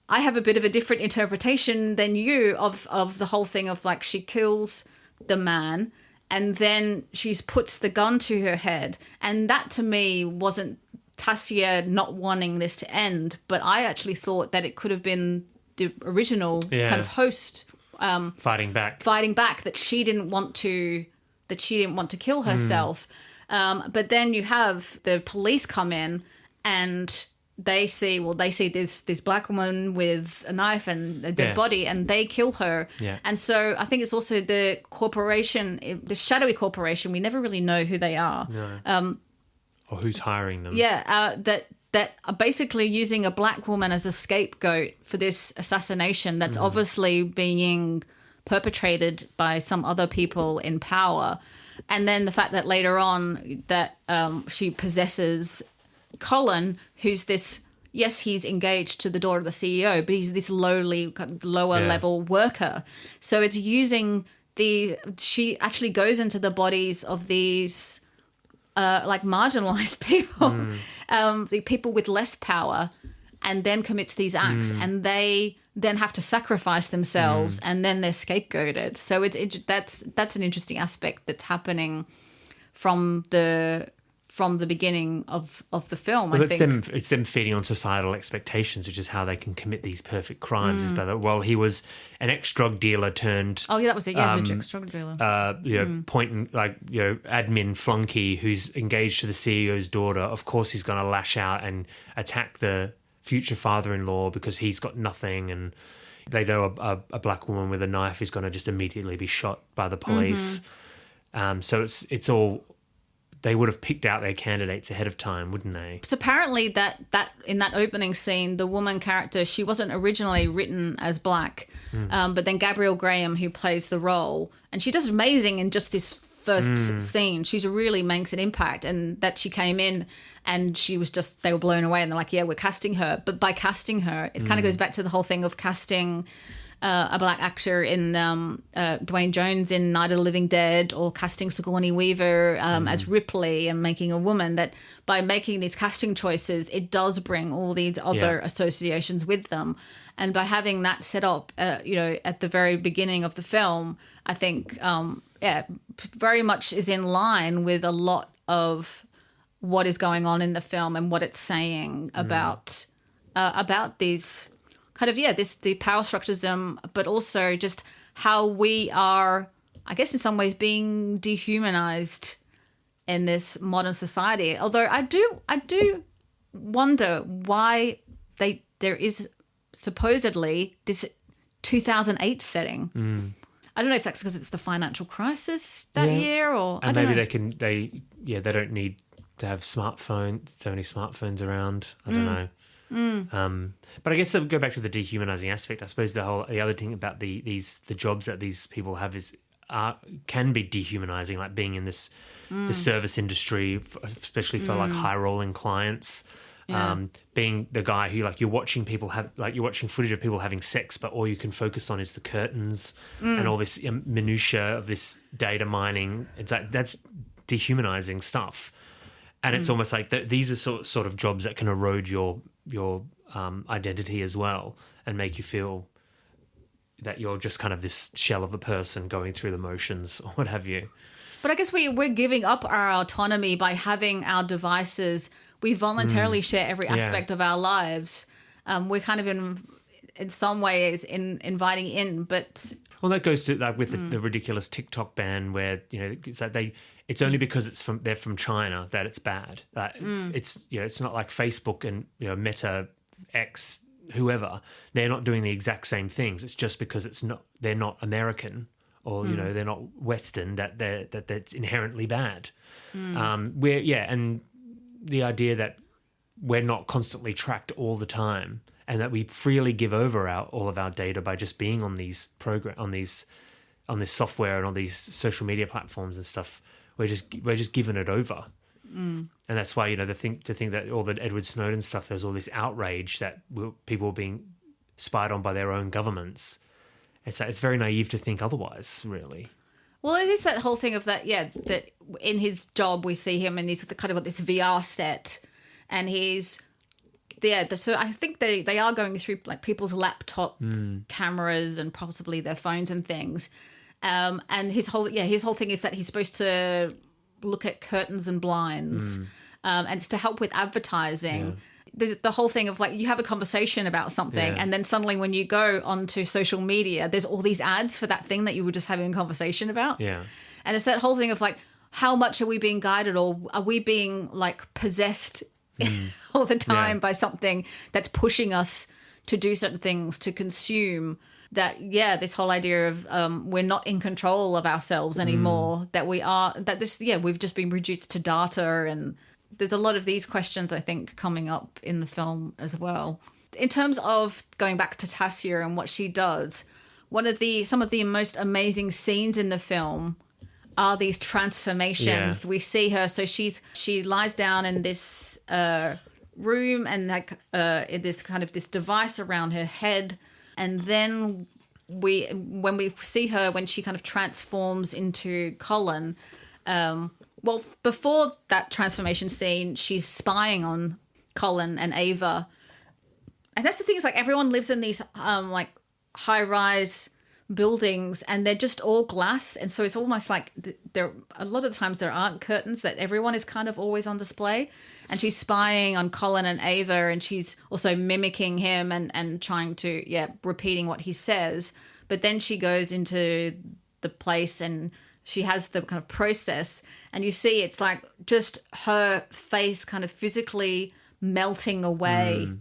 I have a bit of a different interpretation than you of the whole thing of, like, she kills the man, and then she puts the gun to her head. And that, to me, wasn't Tasia not wanting this to end, but I actually thought that it could have been the original kind of host fighting back, that she didn't want to kill herself. But then you have the police come in, and they see this black woman with a knife and a dead body, and they kill her. Yeah. And so I think it's also the corporation, the shadowy corporation. We never really know who they are. No. Or who's hiring them. Yeah. That are basically using a black woman as a scapegoat for this assassination that's obviously being perpetrated by some other people in power. And then the fact that later on that she possesses Colin, who's this, yes, he's engaged to the daughter of the CEO, but he's this lower level worker. So it's using she actually goes into the bodies of these like marginalized people, the people with less power, and then commits these acts, and they then have to sacrifice themselves, and then they're scapegoated. So that's an interesting aspect that's happening from the beginning of the film. Well, I think it's them feeding on societal expectations, which is how they can commit these perfect crimes. Is by that, well, he was an ex-drug dealer turned. Oh yeah, that was it. Yeah, the ex-drug dealer. Admin flunky who's engaged to the CEO's daughter. Of course, he's going to lash out and attack the future father-in-law because he's got nothing, and they know a black woman with a knife is going to just immediately be shot by the police. So it's all they would have picked out their candidates ahead of time, wouldn't they? So apparently that in that opening scene, the woman character, she wasn't originally written as black, but then Gabrielle Graham, who plays the role, and she does amazing in just this first scene. She's really makes an impact, and that she came in and she was just, they were blown away, and they're like, yeah, we're casting her. But by casting her, it kind of goes back to the whole thing of casting a black actor in Dwayne Jones in Night of the Living Dead, or casting Sigourney Weaver as Ripley, and making a woman, that by making these casting choices, it does bring all these other associations with them. And by having that set up, at the very beginning of the film, I think, very much is in line with a lot of what is going on in the film and what it's saying about these kind of, the power structures, but also just how we are, I guess, in some ways being dehumanized in this modern society. Although I do wonder why there is supposedly this 2008 setting. I don't know if that's because it's the financial crisis that year, or and I don't maybe know. they don't need to have so many smartphones around. I don't know. But I guess to go back to the dehumanizing aspect, I suppose the other thing about the jobs that these people have can be dehumanizing, like being in the service industry, especially for like high rolling clients. Being the guy who, like, you're watching footage of people having sex, but all you can focus on is the curtains and all this minutia of this data mining. It's like, that's dehumanizing stuff. And it's almost like these are sort of jobs that can erode your identity as well, and make you feel that you're just kind of this shell of a person going through the motions or what have you. But I guess we're giving up our autonomy by having our devices. We voluntarily share every aspect of our lives. We're kind of in some ways inviting in, but well, that goes to like with the ridiculous TikTok ban, where it's like it's only because they're from China that it's bad. It's it's not like Facebook and Meta, X, whoever. They're not doing the exact same things. It's just because they're not American, or they're not Western, that's inherently bad. And the idea that we're not constantly tracked all the time, and that we freely give over all of our data by just being on these on this software and on these social media platforms and stuff. We're just giving it over, and that's why to think that all the Edward Snowden stuff, there's all this outrage that people are being spied on by their own governments. It's very naive to think otherwise, really. Well, it is that whole thing of that in his job we see him, and he's kind of got this VR set, and so I think they are going through like people's laptop cameras and possibly their phones and things. And his whole thing is that he's supposed to look at curtains and blinds, and it's to help with advertising. Yeah. There's the whole thing of like, you have a conversation about something, and then suddenly when you go onto social media, there's all these ads for that thing that you were just having a conversation about. Yeah. And it's that whole thing of like, how much are we being guided, or are we being like possessed all the time by something that's pushing us to do certain things, to consume? That this whole idea of we're not in control of ourselves anymore, that we've just been reduced to data. And there's a lot of these questions, I think, coming up in the film as well. In terms of going back to Tassia and what she does, some of the most amazing scenes in the film are these transformations. We see her, so she lies down in this room, and like this kind of this device around her head. And then when we see her, when she kind of transforms into Colin, before that transformation scene, she's spying on Colin and Ava. And that's the thing, is like everyone lives in these like high-rise buildings, and they're just all glass. And so it's almost like a lot of the times there aren't curtains, that everyone is kind of always on display. And she's spying on Colin and Ava, and she's also mimicking him and trying to, repeating what he says. But then she goes into the place and she has the kind of process, and you see it's like just her face kind of physically melting away.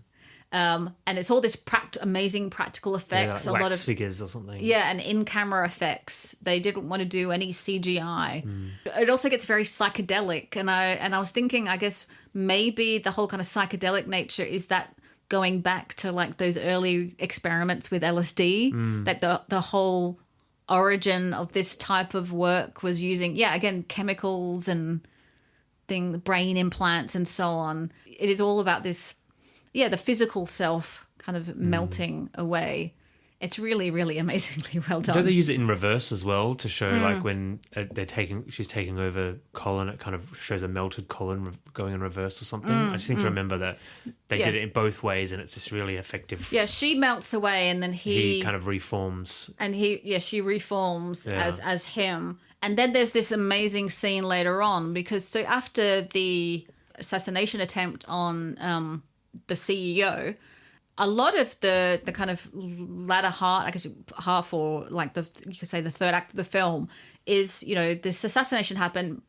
And it's all this amazing practical effects, like a lot wax of figures or something. Yeah, and in-camera effects. They didn't want to do any CGI. It also gets very psychedelic, and I was thinking, I guess maybe the whole kind of psychedelic nature is that going back to like those early experiments with LSD, that the whole origin of this type of work was using, again, chemicals and brain implants and so on. It is all about this, the physical self kind of melting away. It's really, really amazingly well done. Don't they use it in reverse as well to show like when she's taking over Colin, it kind of shows a melted Colin going in reverse or something. I just seem to remember that they did it in both ways, and it's just really effective. Yeah, she melts away, and then he kind of reforms, and she reforms as him. And then there's this amazing scene later on, because so after the assassination attempt on the CEO, a lot of the kind of latter half, or like you could say the third act of the film is, this assassination happened,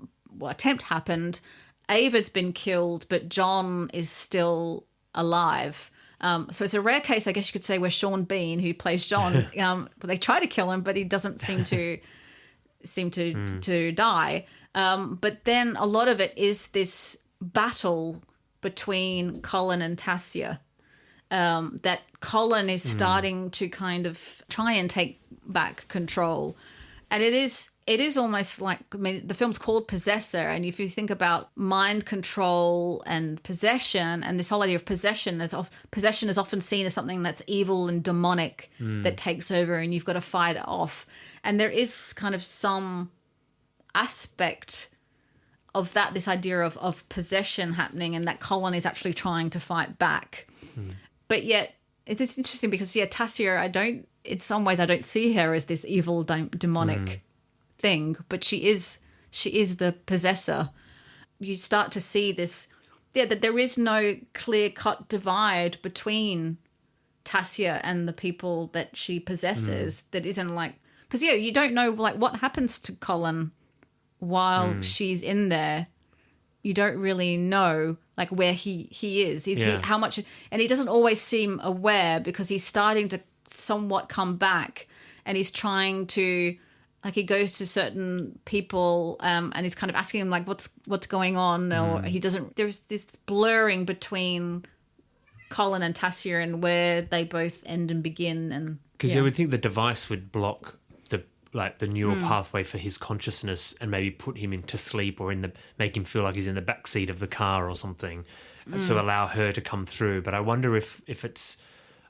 attempt happened, Ava's been killed, but John is still alive. So it's a rare case, I guess you could say, where Sean Bean, who plays John, they try to kill him, but he doesn't seem to die. But then a lot of it is this battle between Colin and Tassia. That Colin is starting to kind of try and take back control. And it is almost like, the film's called Possessor, and if you think about mind control and possession, and this whole idea of possession is often seen as something that's evil and demonic that takes over, and you've got to fight it off. And there is kind of some aspect of that, this idea of possession happening, and that Colin is actually trying to fight back. But yet, it's interesting because, Tassia, in some ways, I don't see her as this evil, demonic thing, but she is the possessor. You start to see this, that there is no clear-cut divide between Tassia and the people that she possesses. That isn't like, because you don't know like what happens to Colin while she's in there. You don't really know like where he is. He how much, and he doesn't always seem aware, because he's starting to somewhat come back, and he's trying to, like, he goes to certain people and he's kind of asking them like what's going on, or he doesn't. There's this blurring between Colin and Tassia and where they both end and begin, and because you would think the device would block the neural pathway for his consciousness, and maybe put him into sleep, or make him feel like he's in the back seat of the car or something, so allow her to come through. But I wonder if it's,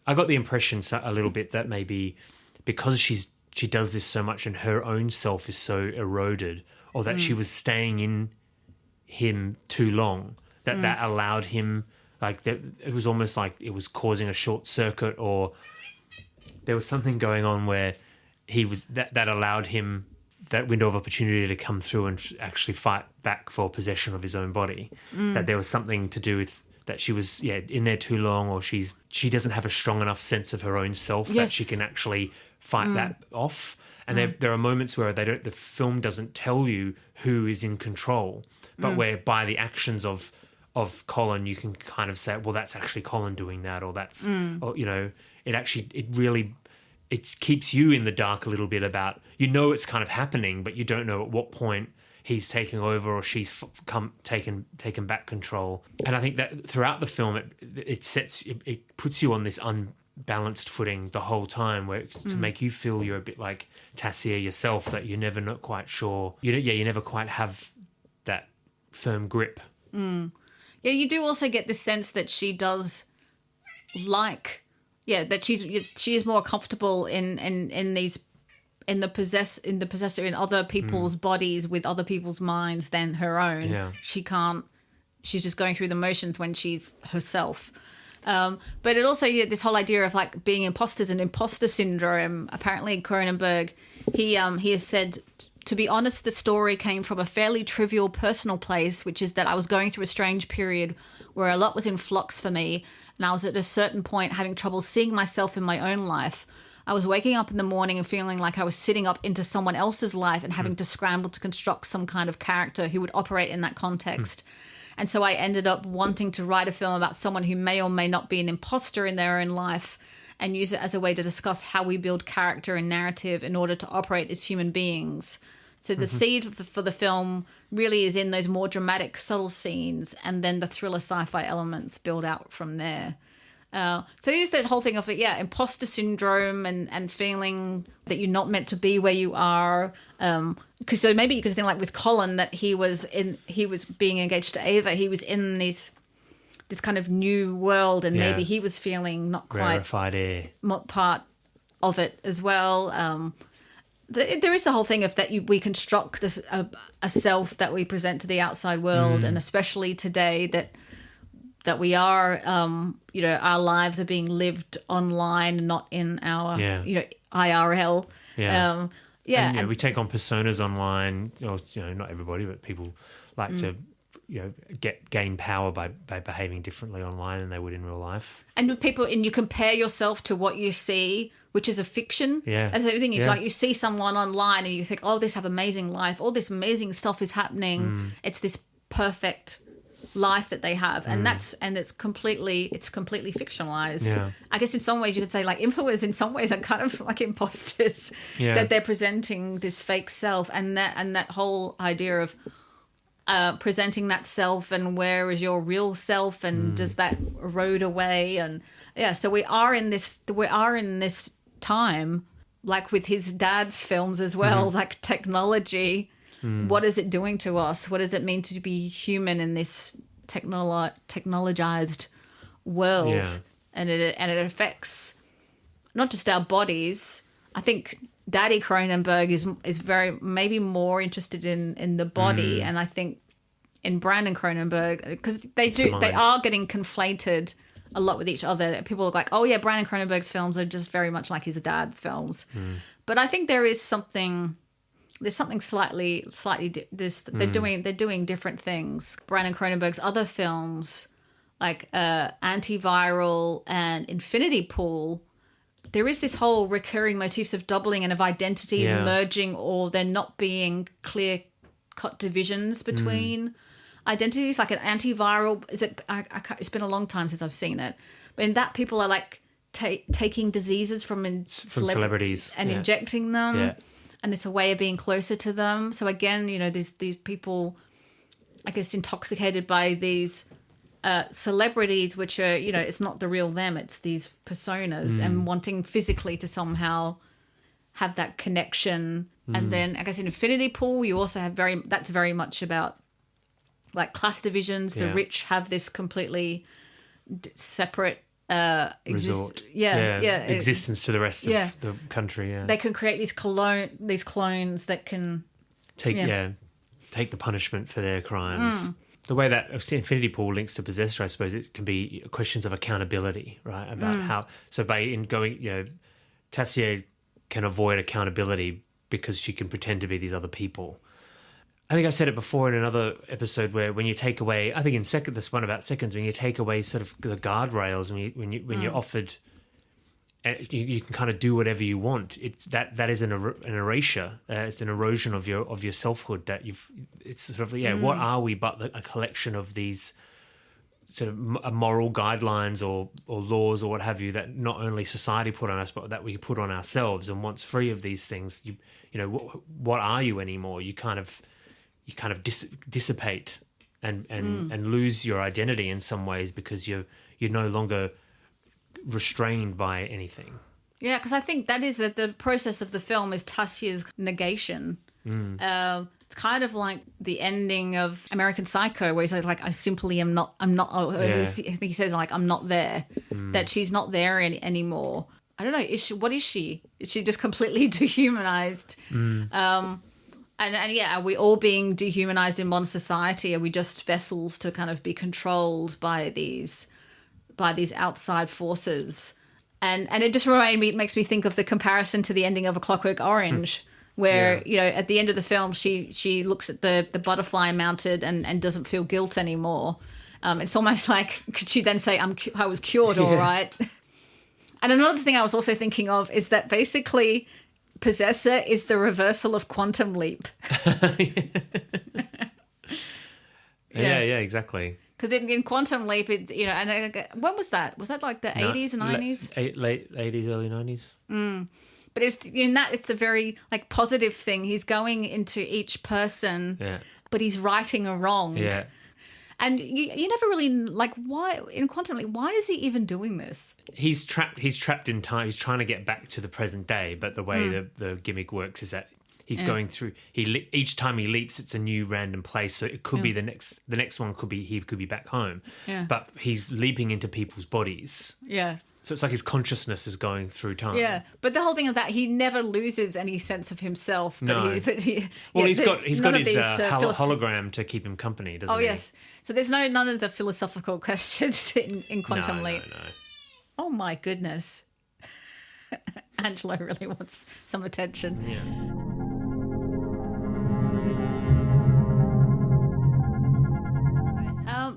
I got the impression a little bit that maybe because she does this so much and her own self is so eroded, or that she was staying in him too long, that allowed him, like, that it was almost like it was causing a short circuit, or there was something going on where he was that allowed him that window of opportunity to come through and actually fight back for possession of his own body. That there was something to do with that she was in there too long, or she doesn't have a strong enough sense of her own self that she can actually fight that off. And there are moments where the film doesn't tell you who is in control, but where by the actions of Colin you can kind of say, well, that's actually Colin doing that, or that's or it keeps you in the dark a little bit about, it's kind of happening, but you don't know at what point he's taking over or she's taken back control. And I think that throughout the film, it puts you on this unbalanced footing the whole time, where to make you feel you're a bit like Tassia yourself, that you're never not quite sure. You never quite have that firm grip. Yeah, you do also get the sense that she does like. Yeah, that she is more comfortable in the possessor in other people's bodies with other people's minds than her own. Yeah. She's just going through the motions when she's herself. But it also, this whole idea of like being imposters and imposter syndrome. Apparently, Cronenberg, he has said, to be honest, the story came from a fairly trivial personal place, which is that I was going through a strange period where a lot was in flux for me, and I was at a certain point having trouble seeing myself in my own life. I was waking up in the morning and feeling like I was sitting up into someone else's life and having to scramble to construct some kind of character who would operate in that context. And so I ended up wanting to write a film about someone who may or may not be an imposter in their own life, and use it as a way to discuss how we build character and narrative in order to operate as human beings. So the seed for the film really is in those more dramatic, subtle scenes, and then the thriller sci-fi elements build out from there. So there's that whole thing of, imposter syndrome and feeling that you're not meant to be where you are. Because so maybe you could think like with Colin, that he was being engaged to Ava. He was in this kind of new world, and maybe he was feeling not quite rarefied air part of it as well. There is the whole thing of that we construct a self that we present to the outside world, and especially today that we are, our lives are being lived online, not in our, IRL. Yeah. And, we take on personas online, or, not everybody, but people like to, gain power by behaving differently online than they would in real life. And you compare yourself to what you see, which is a fiction. Yeah. That's everything. It's like you see someone online and you think, oh, this have amazing life. All this amazing stuff is happening. It's this perfect life that they have, and it's completely fictionalized. Yeah. I guess in some ways you could say like influencers in some ways are kind of like imposters, that they're presenting this fake self, and that whole idea of presenting that self, and where is your real self, and does that erode away? And so we are in this time, like with his dad's films as well, like technology. What is it doing to us? What does it mean to be human in this technologized world? Yeah. And it affects not just our bodies. I think Daddy Cronenberg is very maybe more interested in the body, and I think in Brandon Cronenberg, because they are getting conflated a lot with each other. People are like, oh yeah, Brandon Cronenberg's films are just very much like his dad's films, but I think there is something. There's something slightly. They're doing different things. Brandon Cronenberg's other films, like Antiviral and Infinity Pool, there is this whole recurring motifs of doubling and of identities merging, or there not being clear-cut divisions between identities. Like an Antiviral, it's been a long time since I've seen it, but in that people are like taking diseases from celebrities and injecting them. Yeah. And it's a way of being closer to them. So again, these people, I guess, intoxicated by these celebrities, which are, it's not the real them, it's these personas, and wanting physically to somehow have that connection. And then I guess in Infinity Pool, you also have that's very much about like class divisions. The rich have this completely separate existence to the rest of the country. Yeah, they can create these clones that can take the punishment for their crimes. The way that Infinity Pool links to Possessor, I suppose, it can be questions of accountability, right? About how Tassier can avoid accountability because she can pretend to be these other people. I think I said it before in another episode where when you take away, I think in this one about seconds, when you take away sort of the guardrails, when you're offered, you can kind of do whatever you want. It's that is an erasure. It's an erosion of your selfhood. It's sort of what are we but a collection of these sort of moral guidelines or laws or what have you that not only society put on us but that we put on ourselves. And once free of these things, what are you anymore? You kind of dissipate and lose your identity in some ways because you're no longer restrained by anything. Yeah, because I think that is that the process of the film is Tassier's negation. It's kind of like the ending of American Psycho, where he's like, I simply am not. I'm not. I think he says like, I'm not there. That she's not there anymore. I don't know. What is she? Is she just completely dehumanized? And are we all being dehumanized in modern society? Are we just vessels to kind of be controlled by these outside forces? And it just makes me think of the comparison to the ending of A Clockwork Orange, where at the end of the film she looks at the butterfly mounted and doesn't feel guilt anymore. It's almost like, could she then say I was cured, all right? And another thing I was also thinking of is that basically Possessor is the reversal of Quantum Leap. Yeah, exactly. Because in Quantum Leap, and when was that? Was that like the 80s and 90s? Late 80s, early 90s. But it's a very like positive thing. He's going into each person, but he's righting a wrong. Yeah. And you never really like why in Quantum Leap. Why is he even doing this? He's trapped in time. He's trying to get back to the present day, but the way the gimmick works is that he's going through. Each time he leaps, it's a new random place. So it could be the next one could be he could be back home. Yeah. But he's leaping into people's bodies. Yeah. So it's like his consciousness is going through time. Yeah, but the whole thing of that, he never loses any sense of himself. No. He's got his hologram to keep him company, doesn't he? Oh, yes. So there's none of the philosophical questions in Quantum Leap. No. Oh, my goodness. Angelo really wants some attention. Yeah.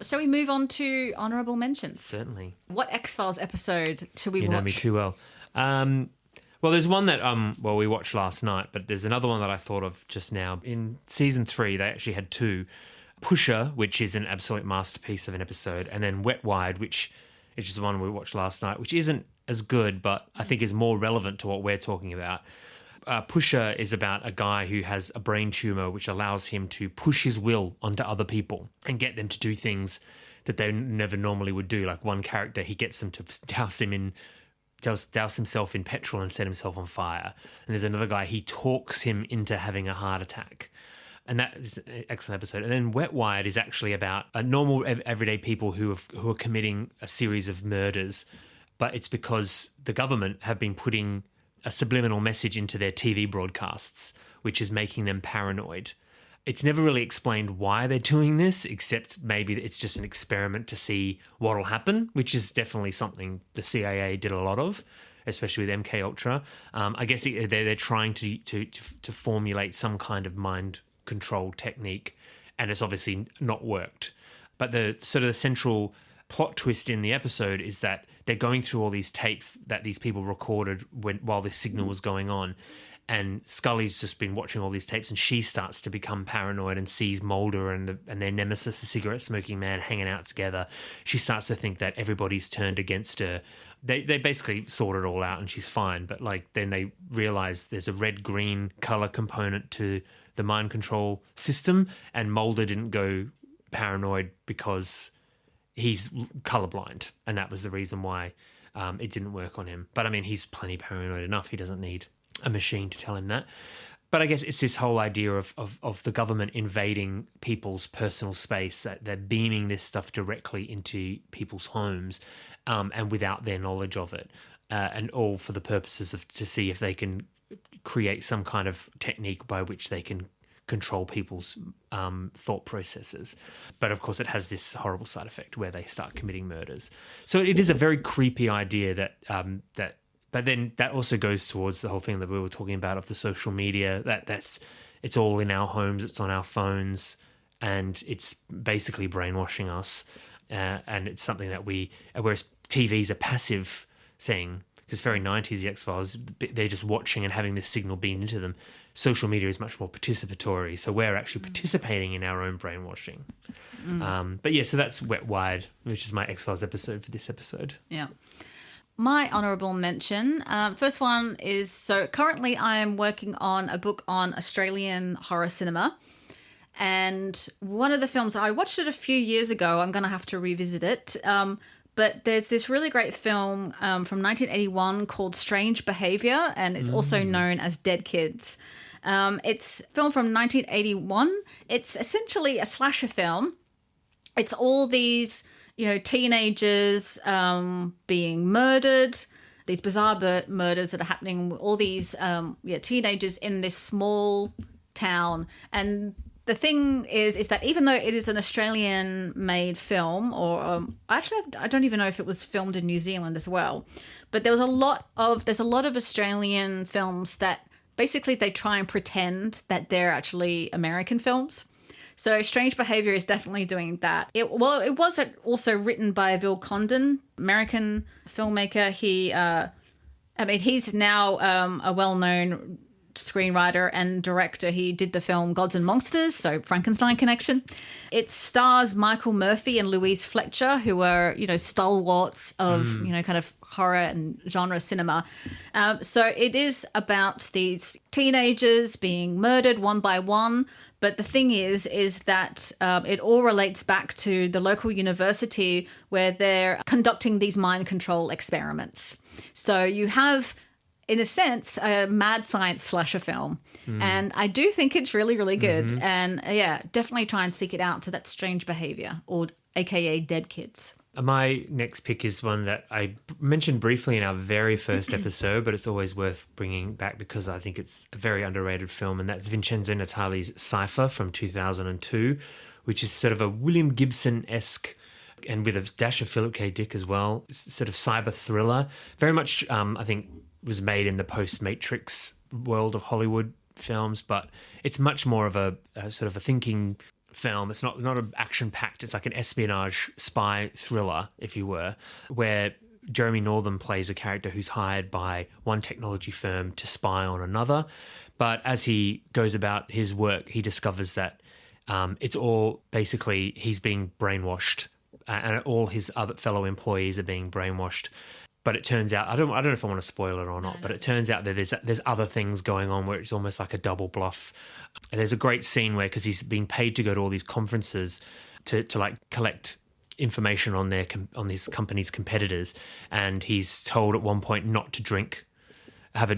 Shall we move on to Honourable Mentions? Certainly. What X-Files episode should we watch? You know me too well. Well, there's one that we watched last night, but there's another one that I thought of just now. In season 3, they actually had 2. Pusher, which is an absolute masterpiece of an episode, and then Wet Wired, which is the one we watched last night, which isn't as good, but I think is more relevant to what we're talking about. Pusher is about a guy who has a brain tumor which allows him to push his will onto other people and get them to do things that they never normally would do. Like one character, he gets them to douse himself in petrol and set himself on fire. And there's another guy, he talks him into having a heart attack. And that is an excellent episode. And then Wet Wired is actually about normal, everyday people who are committing a series of murders, but it's because the government have been putting a subliminal message into their TV broadcasts, which is making them paranoid. It's never really explained why they're doing this, except maybe it's just an experiment to see what'll happen, which is definitely something the CIA did a lot of, especially with MK Ultra. I guess they're trying to formulate some kind of mind control technique, and it's obviously not worked. But the sort of the central plot twist in the episode is that they're going through all these tapes that these people recorded while this signal was going on. And Scully's just been watching all these tapes, and she starts to become paranoid and sees Mulder and their nemesis, the cigarette-smoking man, hanging out together. She starts to think that everybody's turned against her. They basically sort it all out, and she's fine. But then they realise there's a red-green colour component to the mind control system, and Mulder didn't go paranoid because he's colorblind, and that was the reason why it didn't work on him. But I mean, he's plenty paranoid enough. He doesn't need a machine to tell him that. But I guess it's this whole idea of the government invading people's personal space, that they're beaming this stuff directly into people's homes, and without their knowledge of it, and all for the purposes of to see if they can create some kind of technique by which they can control people's thought processes. But of course it has this horrible side effect where they start committing murders. So it is a very creepy idea that but then that also goes towards the whole thing that we were talking about of the social media, it's all in our homes, it's on our phones, and it's basically brainwashing us, and it's something that whereas TV's a passive thing, because very 90s, the X-Files, they're just watching and having this signal beamed into them. Social media is much more participatory, so we're actually participating in our own brainwashing. But yeah, so that's Wet Wired, which is my X-Files episode for this episode. Yeah. My honourable mention, first one is, so currently I am working on a book on Australian horror cinema. And one of the films, I watched it a few years ago, I'm going to have to revisit it. But there's this really great film from 1981 called Strange Behaviour, and it's also known as Dead Kids. It's a film from 1981. It's essentially a slasher film. It's all these, teenagers being murdered, these bizarre murders that are happening, all these teenagers in this small town. And the thing is that even though it is an Australian-made film, or actually I don't even know if it was filmed in New Zealand as well, but there's a lot of Australian films that basically they try and pretend that they're actually American films. So Strange Behaviour is definitely doing that. It was also written by Bill Condon, American filmmaker. He's now a well-known screenwriter and director. He did the film Gods and Monsters, so Frankenstein connection. It stars Michael Murphy and Louise Fletcher, who are, stalwarts of, kind of horror and genre cinema. So it is about these teenagers being murdered one by one. But the thing is that it all relates back to the local university where they're conducting these mind control experiments. So you have, in a sense, a mad science slasher film. And I do think it's really, really good. And definitely try and seek it out. So that's Strange Behavior, or AKA Dead Kids. My next pick is one that I mentioned briefly in our very first episode, but it's always worth bringing back because I think it's a very underrated film, and that's Vincenzo Natali's Cypher from 2002, which is sort of a William Gibson-esque, and with a dash of Philip K. Dick as well, sort of cyber thriller. Very much, I think, was made in the post-Matrix world of Hollywood films, but it's much more of a sort of a thinking film. It's not an action-packed. It's like an espionage spy thriller, if you were, where Jeremy Northam plays a character who's hired by one technology firm to spy on another. But as he goes about his work, he discovers that it's all basically he's being brainwashed, and all his other fellow employees are being brainwashed. But it turns out, I don't know if I want to spoil it or not, but it turns out that there's other things going on where it's almost like a double bluff. And there's a great scene where, because he's being paid to go to all these conferences to like collect information on these companies' competitors, and he's told at one point not to drink, have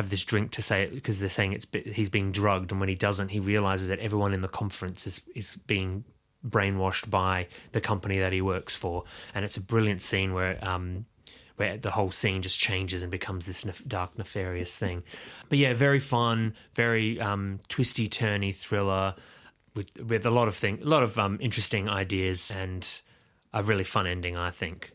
this drink to say it because they're saying he's being drugged, and when he doesn't, he realizes that everyone in the conference is being brainwashed by the company that he works for, and it's a brilliant scene where the whole scene just changes and becomes this dark, nefarious thing. But yeah, very fun, very twisty, turny thriller with a lot of interesting ideas and a really fun ending, I think.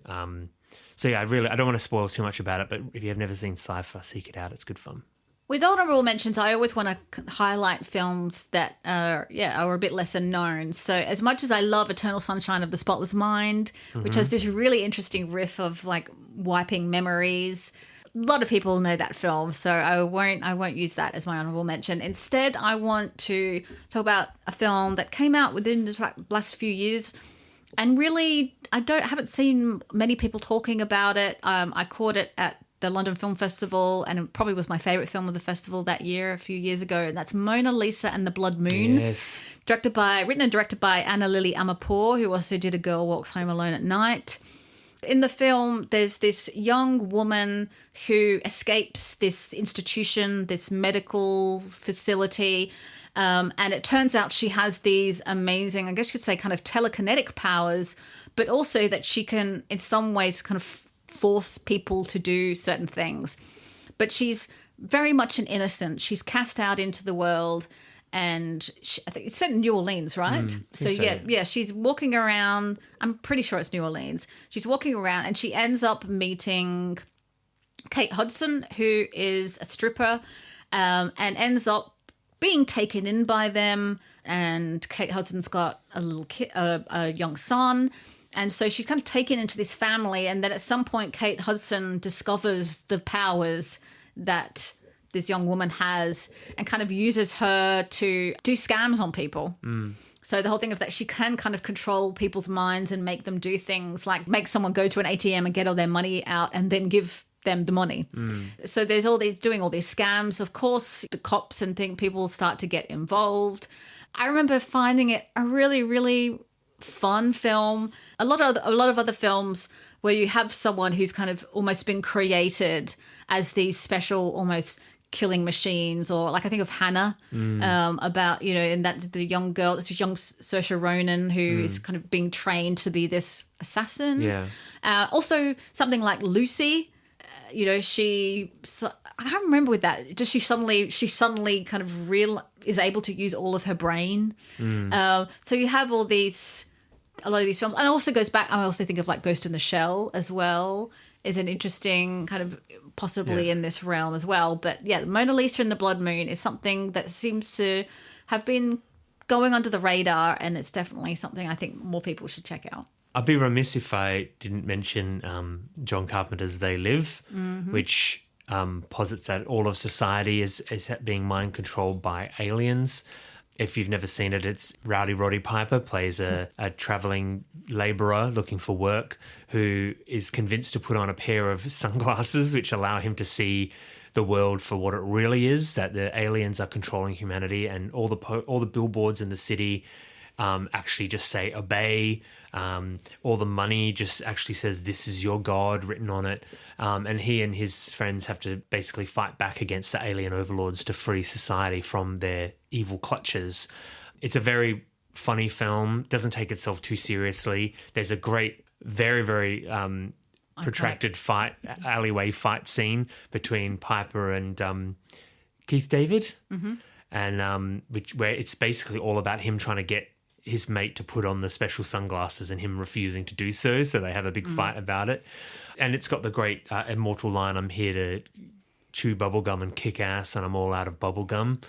So yeah, I don't want to spoil too much about it, but if you have never seen Cypher, seek it out. It's good fun. With Honourable Mentions, I always want to highlight films that are a bit lesser known. So as much as I love Eternal Sunshine of the Spotless Mind, which has this really interesting riff of like wiping memories, a lot of people know that film, so I won't use that as my honourable mention. Instead, I want to talk about a film that came out within the last few years, and really I haven't seen many people talking about it. I caught it at the London Film Festival, and it probably was my favourite film of the festival that year, a few years ago, and that's Mona Lisa and the Blood Moon. Yes. Written and directed by Anna Lily Amarpour, who also did A Girl Walks Home Alone at Night. In the film, there's this young woman who escapes this institution, this medical facility, and it turns out she has these amazing, I guess you could say, kind of telekinetic powers, but also that she can, in some ways, kind of force people to do certain things. But she's very much an innocent. She's cast out into the world, and I think it's set in New Orleans, right? So she's walking around. I'm pretty sure it's New Orleans. She's walking around, and she ends up meeting Kate Hudson, who is a stripper, and ends up being taken in by them. And Kate Hudson's got a little kid, a young son. And so she's kind of taken into this family, and then at some point Kate Hudson discovers the powers that this young woman has and kind of uses her to do scams on people. So the whole thing of that, she can kind of control people's minds and make them do things like make someone go to an ATM and get all their money out and then give them the money. So there's doing all these scams. Of course, the cops and people start to get involved. I remember finding it a really, really fun film. A lot of other films where you have someone who's kind of almost been created as these special almost killing machines, or like I think of Hannah, about, in that the young girl, this young Saoirse Ronan who is kind of being trained to be this assassin. Yeah. Also something like Lucy, I can't remember with that. Just she suddenly kind of is able to use all of her brain. So you have a lot of these films, and it also goes back. I also think of like Ghost in the Shell as well. Is an interesting kind of possibly in this realm as well. But yeah, Mona Lisa and the Blood Moon is something that seems to have been going under the radar, and it's definitely something I think more people should check out. I'd be remiss if I didn't mention John Carpenter's They Live, which posits that all of society is being mind controlled by aliens. If you've never seen it, it's Rowdy Roddy Piper plays a travelling labourer looking for work who is convinced to put on a pair of sunglasses which allow him to see the world for what it really is, that the aliens are controlling humanity, and all the billboards in the city actually just say obey. All the money just actually says this is your God written on it. And he and his friends have to basically fight back against the alien overlords to free society from their evil clutches. It's a very funny film, doesn't take itself too seriously. There's a great, very, very protracted alleyway fight scene between Piper and Keith David, and where it's basically all about him trying to get his mate to put on the special sunglasses and him refusing to do so. So they have a big fight about it. And it's got the great immortal line, I'm here to chew bubblegum and kick ass and I'm all out of bubblegum.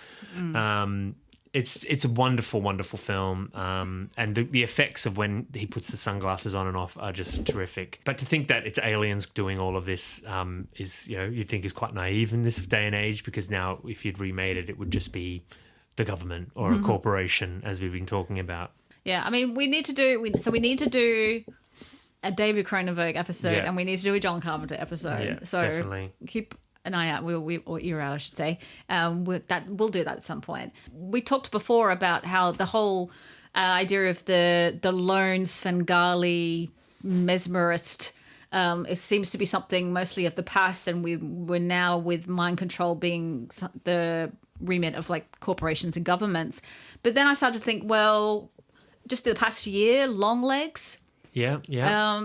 It's a wonderful, wonderful film. And the effects of when he puts the sunglasses on and off are just terrific. But to think that it's aliens doing all of this is, you'd think is quite naive in this day and age, because now if you'd remade it, it would just be the government or a corporation, as we've been talking about. Yeah, I mean, we need to do a David Cronenberg episode, and we need to do a John Carpenter episode. Yeah, so definitely keep an eye out, or ear out, I should say. We'll do that at some point. We talked before about how the whole idea of the lone Svengali mesmerist. It seems to be something mostly of the past, and we're now with mind control being the remit of like corporations and governments. But then I started to think, well, just the past year, Longlegs. Yeah.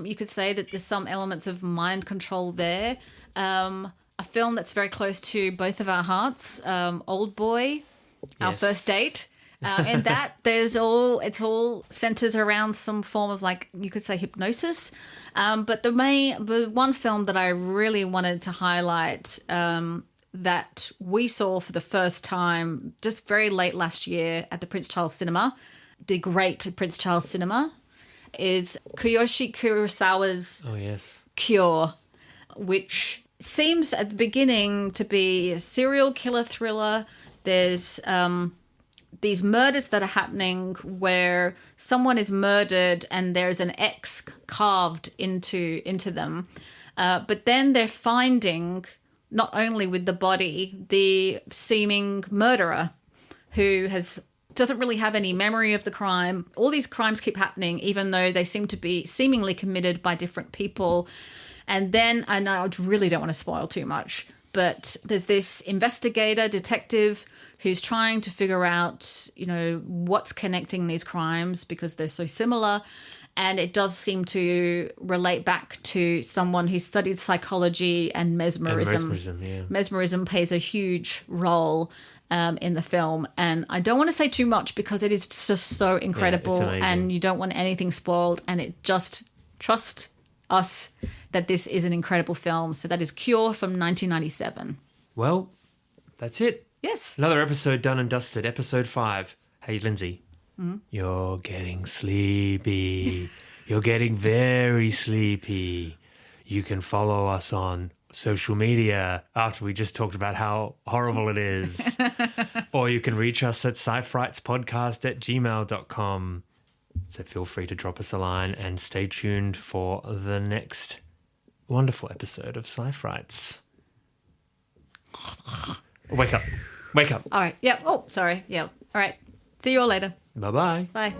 You could say that there's some elements of mind control there. A film that's very close to both of our hearts, Old Boy, Our First Date. And that it all centers around some form of, like, you could say, hypnosis. But the one film that I really wanted to highlight that we saw for the first time just very late last year at the Prince Charles Cinema, the great Prince Charles Cinema, is Kiyoshi Kurosawa's Cure, which seems at the beginning to be a serial killer thriller. There's these murders that are happening where someone is murdered and there's an X carved into them. But then they're finding, not only with the body, the seeming murderer who doesn't really have any memory of the crime. All these crimes keep happening, even though they seem to be seemingly committed by different people. And then, and I really don't want to spoil too much, but there's this investigator, detective, who's trying to figure out, what's connecting these crimes because they're so similar. And it does seem to relate back to someone who studied psychology and mesmerism. Mesmerism plays a huge role in the film. And I don't want to say too much because it is just so incredible, and you don't want anything spoiled. And it just, trust us that this is an incredible film. So that is Cure from 1997. Well, that's it. Yes. Another episode done and dusted. Episode 5. Hey, Lindsay. Mm-hmm. You're getting sleepy. You're getting very sleepy. You can follow us on social media after we just talked about how horrible it is. Or you can reach us at scifrightspodcast@gmail.com. So feel free to drop us a line and stay tuned for the next wonderful episode of Sci-Frights. Wake up. Wake up. All right. Yeah. Oh, sorry. Yeah. All right. See you all later. Bye-bye. Bye.